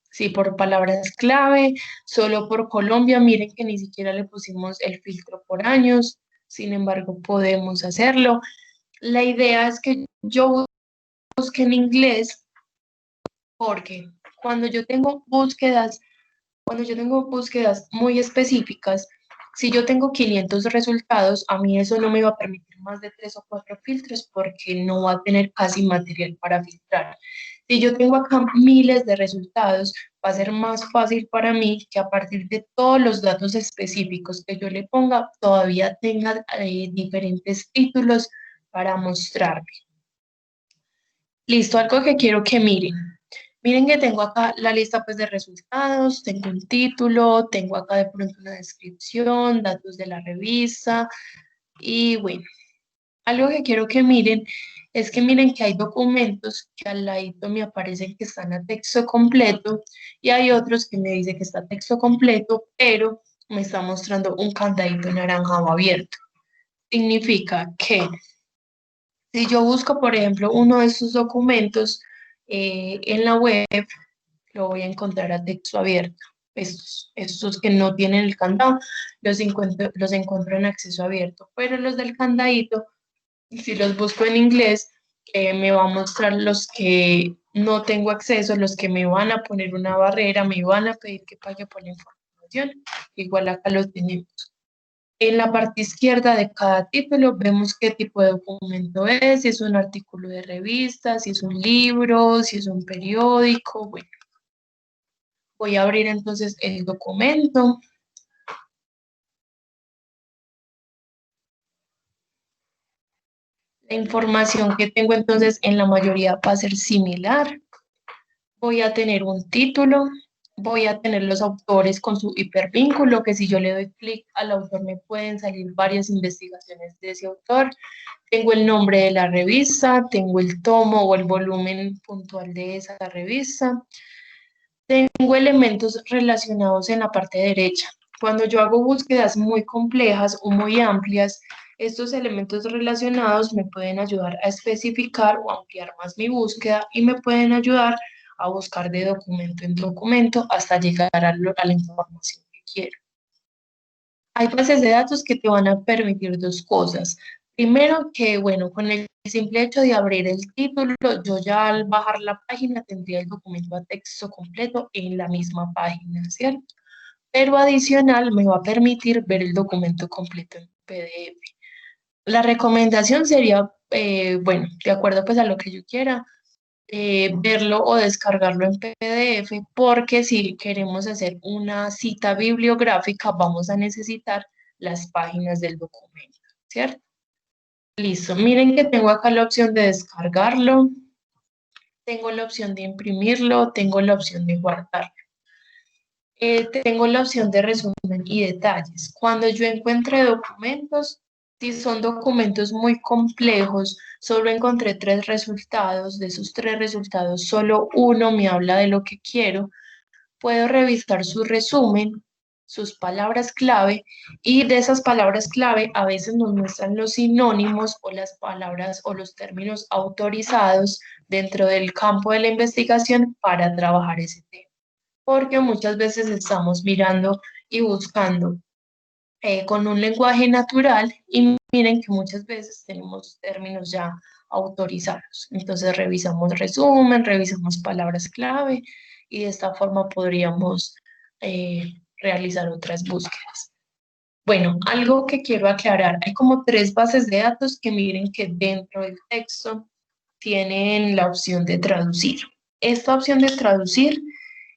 sí, por palabras clave, solo por Colombia, miren que ni siquiera le pusimos el filtro por años, sin embargo podemos hacerlo. La idea es que yo busque en inglés porque cuando yo tengo búsquedas Cuando yo tengo búsquedas muy específicas, si yo tengo 500 resultados, a mí eso no me va a permitir más de 3 o 4 filtros porque no va a tener casi material para filtrar. Si yo tengo acá miles de resultados, va a ser más fácil para mí que a partir de todos los datos específicos que yo le ponga, todavía tenga diferentes títulos para mostrarme. Listo, algo que quiero que miren. Miren que tengo acá la lista pues de resultados, tengo un título, tengo acá de pronto una descripción, datos de la revista y bueno, algo que quiero que miren es que miren que hay documentos que al ladito me aparecen que están a texto completo y hay otros que me dicen que está a texto completo, pero me está mostrando un candadito naranjado abierto. Significa que si yo busco, por ejemplo, uno de estos documentos en la web, lo voy a encontrar a texto abierto. Estos que no tienen el candado, los encuentro en acceso abierto, pero los del candadito, si los busco en inglés, me va a mostrar los que no tengo acceso, los que me van a poner una barrera, me van a pedir que pague por la información. Igual acá los tenemos. En la parte izquierda de cada título vemos qué tipo de documento es, si es un artículo de revista, si es un libro, si es un periódico. Bueno, voy a abrir entonces el documento. La información que tengo entonces en la mayoría va a ser similar. Voy a tener un título, voy a tener los autores con su hipervínculo, que si yo le doy clic al autor me pueden salir varias investigaciones de ese autor. Tengo el nombre de la revista, tengo el tomo o el volumen puntual de esa revista. Tengo elementos relacionados en la parte derecha. Cuando yo hago búsquedas muy complejas o muy amplias, estos elementos relacionados me pueden ayudar a especificar o ampliar más mi búsqueda y me pueden ayudar a buscar de documento en documento hasta llegar a la información que quiero. Hay bases de datos que te van a permitir dos cosas. Primero, que bueno, con el simple hecho de abrir el título, yo ya al bajar la página tendría el documento a texto completo en la misma página, ¿cierto? Pero adicional me va a permitir ver el documento completo en PDF. La recomendación sería, bueno, de acuerdo pues a lo que yo quiera, verlo o descargarlo en PDF, porque si queremos hacer una cita bibliográfica, vamos a necesitar las páginas del documento, ¿cierto? Listo, miren que tengo acá la opción de descargarlo, tengo la opción de imprimirlo, tengo la opción de guardarlo. Tengo la opción de resumen y detalles. Cuando yo encuentre documentos, si son documentos muy complejos, solo encontré 3 resultados. De esos 3 resultados, solo uno me habla de lo que quiero. Puedo revisar su resumen, sus palabras clave, y de esas palabras clave a veces nos muestran los sinónimos o las palabras o los términos autorizados dentro del campo de la investigación para trabajar ese tema, porque muchas veces estamos mirando y buscando con un lenguaje natural y miren que muchas veces tenemos términos ya autorizados. Entonces revisamos resumen, revisamos palabras clave y de esta forma podríamos realizar otras búsquedas. Bueno, algo que quiero aclarar, hay como 3 bases de datos que miren que dentro del texto tienen la opción de traducir. Esta opción de traducir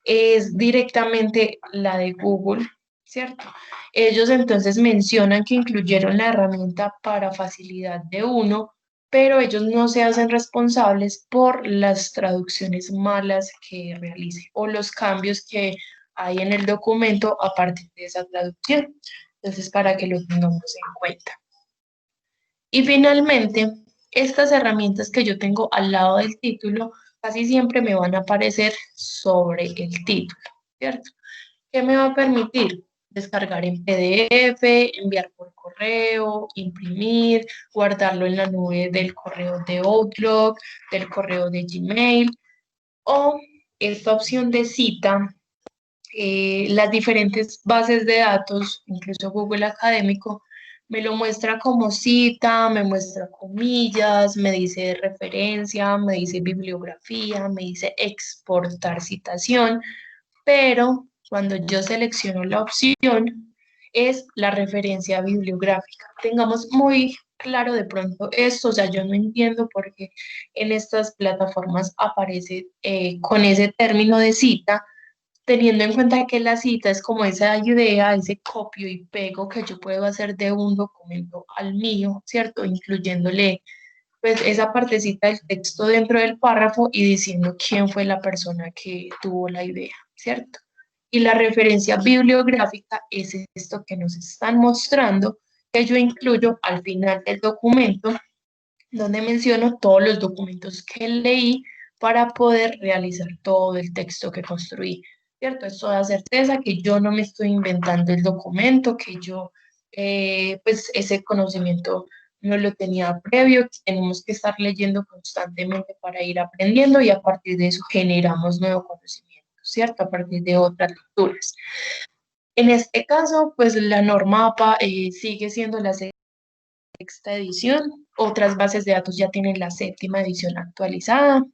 es directamente la de Google, ¿cierto? Ellos entonces mencionan que incluyeron la herramienta para facilidad de uno, pero ellos no se hacen responsables por las traducciones malas que realicen o los cambios que hay en el documento a partir de esa traducción. Entonces, para que lo tengamos en cuenta. Y finalmente, estas herramientas que yo tengo al lado del título casi siempre me van a aparecer sobre el título, ¿cierto? ¿Qué me va a permitir? Descargar en PDF, enviar por correo, imprimir, guardarlo en la nube del correo de Outlook, del correo de Gmail, o esta opción de cita, las diferentes bases de datos, incluso Google Académico, me lo muestra como cita, me muestra comillas, me dice referencia, me dice bibliografía, me dice exportar citación, pero cuando yo selecciono la opción es la referencia bibliográfica. Tengamos muy claro de pronto esto, o sea, yo no entiendo por qué en estas plataformas aparece con ese término de cita, teniendo en cuenta que la cita es como esa idea, ese copio y pego que yo puedo hacer de un documento al mío, ¿cierto? Incluyéndole pues esa partecita del texto dentro del párrafo y diciendo quién fue la persona que tuvo la idea, ¿cierto? Y la referencia bibliográfica es esto que nos están mostrando, que yo incluyo al final del documento, donde menciono todos los documentos que leí para poder realizar todo el texto que construí, ¿cierto? Esto da certeza que yo no me estoy inventando el documento, que yo, pues ese conocimiento no lo tenía previo, que tenemos que estar leyendo constantemente para ir aprendiendo y a partir de eso generamos nuevo conocimiento, ¿cierto? A partir de otras lecturas. En este caso, pues la norma APA sigue siendo la sexta edición, otras bases de datos ya tienen la séptima edición actualizada.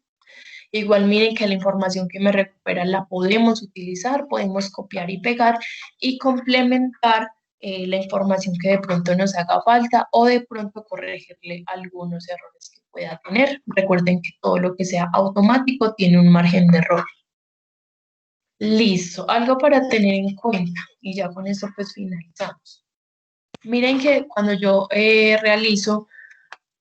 Igual miren que la información que me recupera la podemos utilizar, podemos copiar y pegar y complementar la información que de pronto nos haga falta o de pronto corregirle algunos errores que pueda tener. Recuerden que todo lo que sea automático tiene un margen de error. Listo, algo para tener en cuenta y ya con eso pues finalizamos. Miren que cuando yo realizo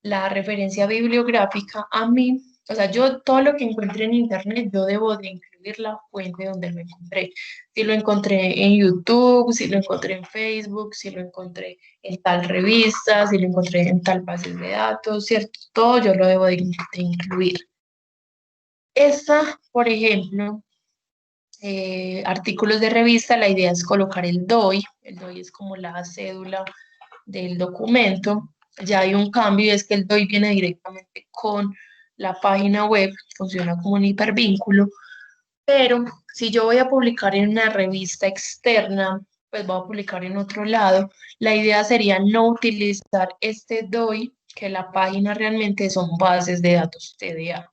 la referencia bibliográfica, a mí, o sea, yo todo lo que encuentre en internet, yo debo de incluir la fuente donde lo encontré. Si lo encontré en YouTube, si lo encontré en Facebook, si lo encontré en tal revista, si lo encontré en tal base de datos, ¿cierto? Todo yo lo debo de incluir. Esta, por ejemplo, artículos de revista, la idea es colocar el DOI es como la cédula del documento. Ya hay un cambio y es que el DOI viene directamente con la página web, funciona como un hipervínculo, pero si yo voy a publicar en una revista externa, pues voy a publicar en otro lado, la idea sería no utilizar este DOI, que la página realmente son bases de datos TDA.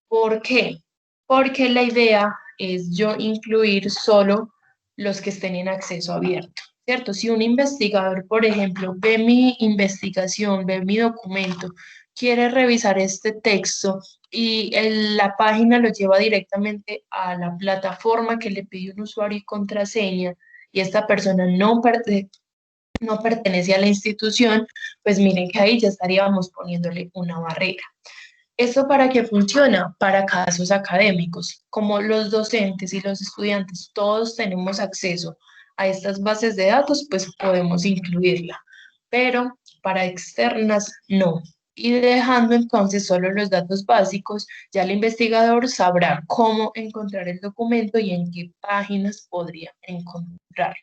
¿Por qué? Porque la idea es yo incluir solo los que estén en acceso abierto, ¿cierto? Si un investigador, por ejemplo, ve mi investigación, ve mi documento, quiere revisar este texto y la página lo lleva directamente a la plataforma que le pide un usuario y contraseña y esta persona no pertenece a la institución, pues miren que ahí ya estaríamos poniéndole una barrera. ¿Esto para qué funciona? Para casos académicos. Como los docentes y los estudiantes todos tenemos acceso a estas bases de datos, pues podemos incluirla. Pero para externas no. Y dejando entonces solo los datos básicos, ya el investigador sabrá cómo encontrar el documento y en qué páginas podría encontrar.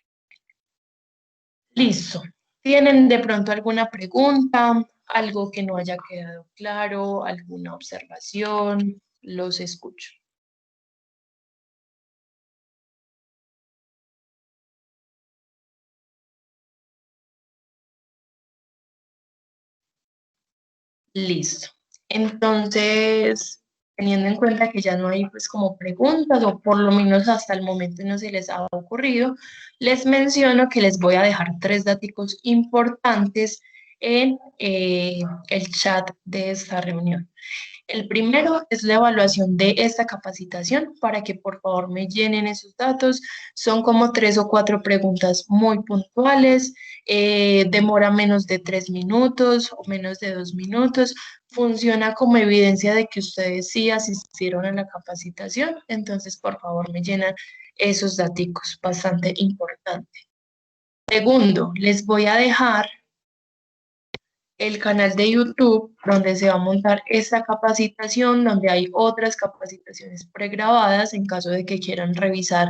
Listo. ¿Tienen de pronto alguna pregunta? ¿Algo que no haya quedado claro? ¿Alguna observación? Los escucho. Listo. Entonces, teniendo en cuenta que ya no hay pues como preguntas o por lo menos hasta el momento no se les ha ocurrido, les menciono que les voy a dejar 3 datos importantes en el chat de esta reunión. El primero es la evaluación de esta capacitación para que por favor me llenen esos datos. Son como 3 o 4 preguntas muy puntuales, demora menos de 3 minutos o menos de 2 minutos. Funciona como evidencia de que ustedes sí asistieron a la capacitación. Entonces, por favor, me llenan esos datos, bastante importante. Segundo, les voy a dejar el canal de YouTube donde se va a montar esta capacitación, donde hay otras capacitaciones pregrabadas en caso de que quieran revisar,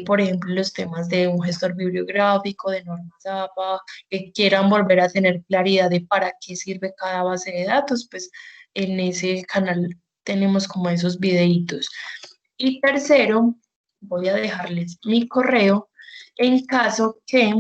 por ejemplo, los temas de un gestor bibliográfico, de normas APA, que quieran volver a tener claridad de para qué sirve cada base de datos, pues en ese canal tenemos como esos videitos. Y tercero, voy a dejarles mi correo en caso que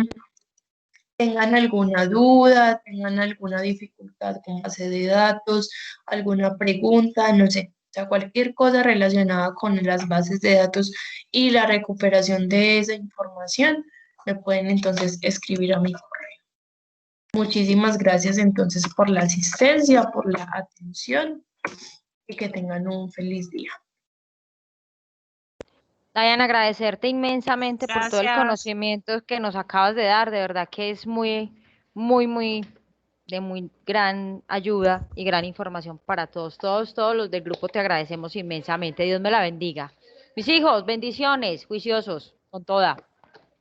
tengan alguna duda, tengan alguna dificultad con base de datos, alguna pregunta, no sé, o sea, cualquier cosa relacionada con las bases de datos y la recuperación de esa información, me pueden entonces escribir a mi correo. Muchísimas gracias entonces por la asistencia, por la atención y que tengan un feliz día. Diana, agradecerte inmensamente por todo el Gracias. conocimiento que nos acabas de dar, de verdad que es muy de muy gran ayuda y gran información para todos, todos los del grupo te agradecemos inmensamente, Dios me la bendiga. Mis hijos, bendiciones, juiciosos, con toda.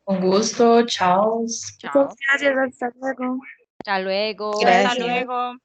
Con gusto, chao. Chao. Gracias, hasta luego. Hasta luego. Hasta Gracias. luego.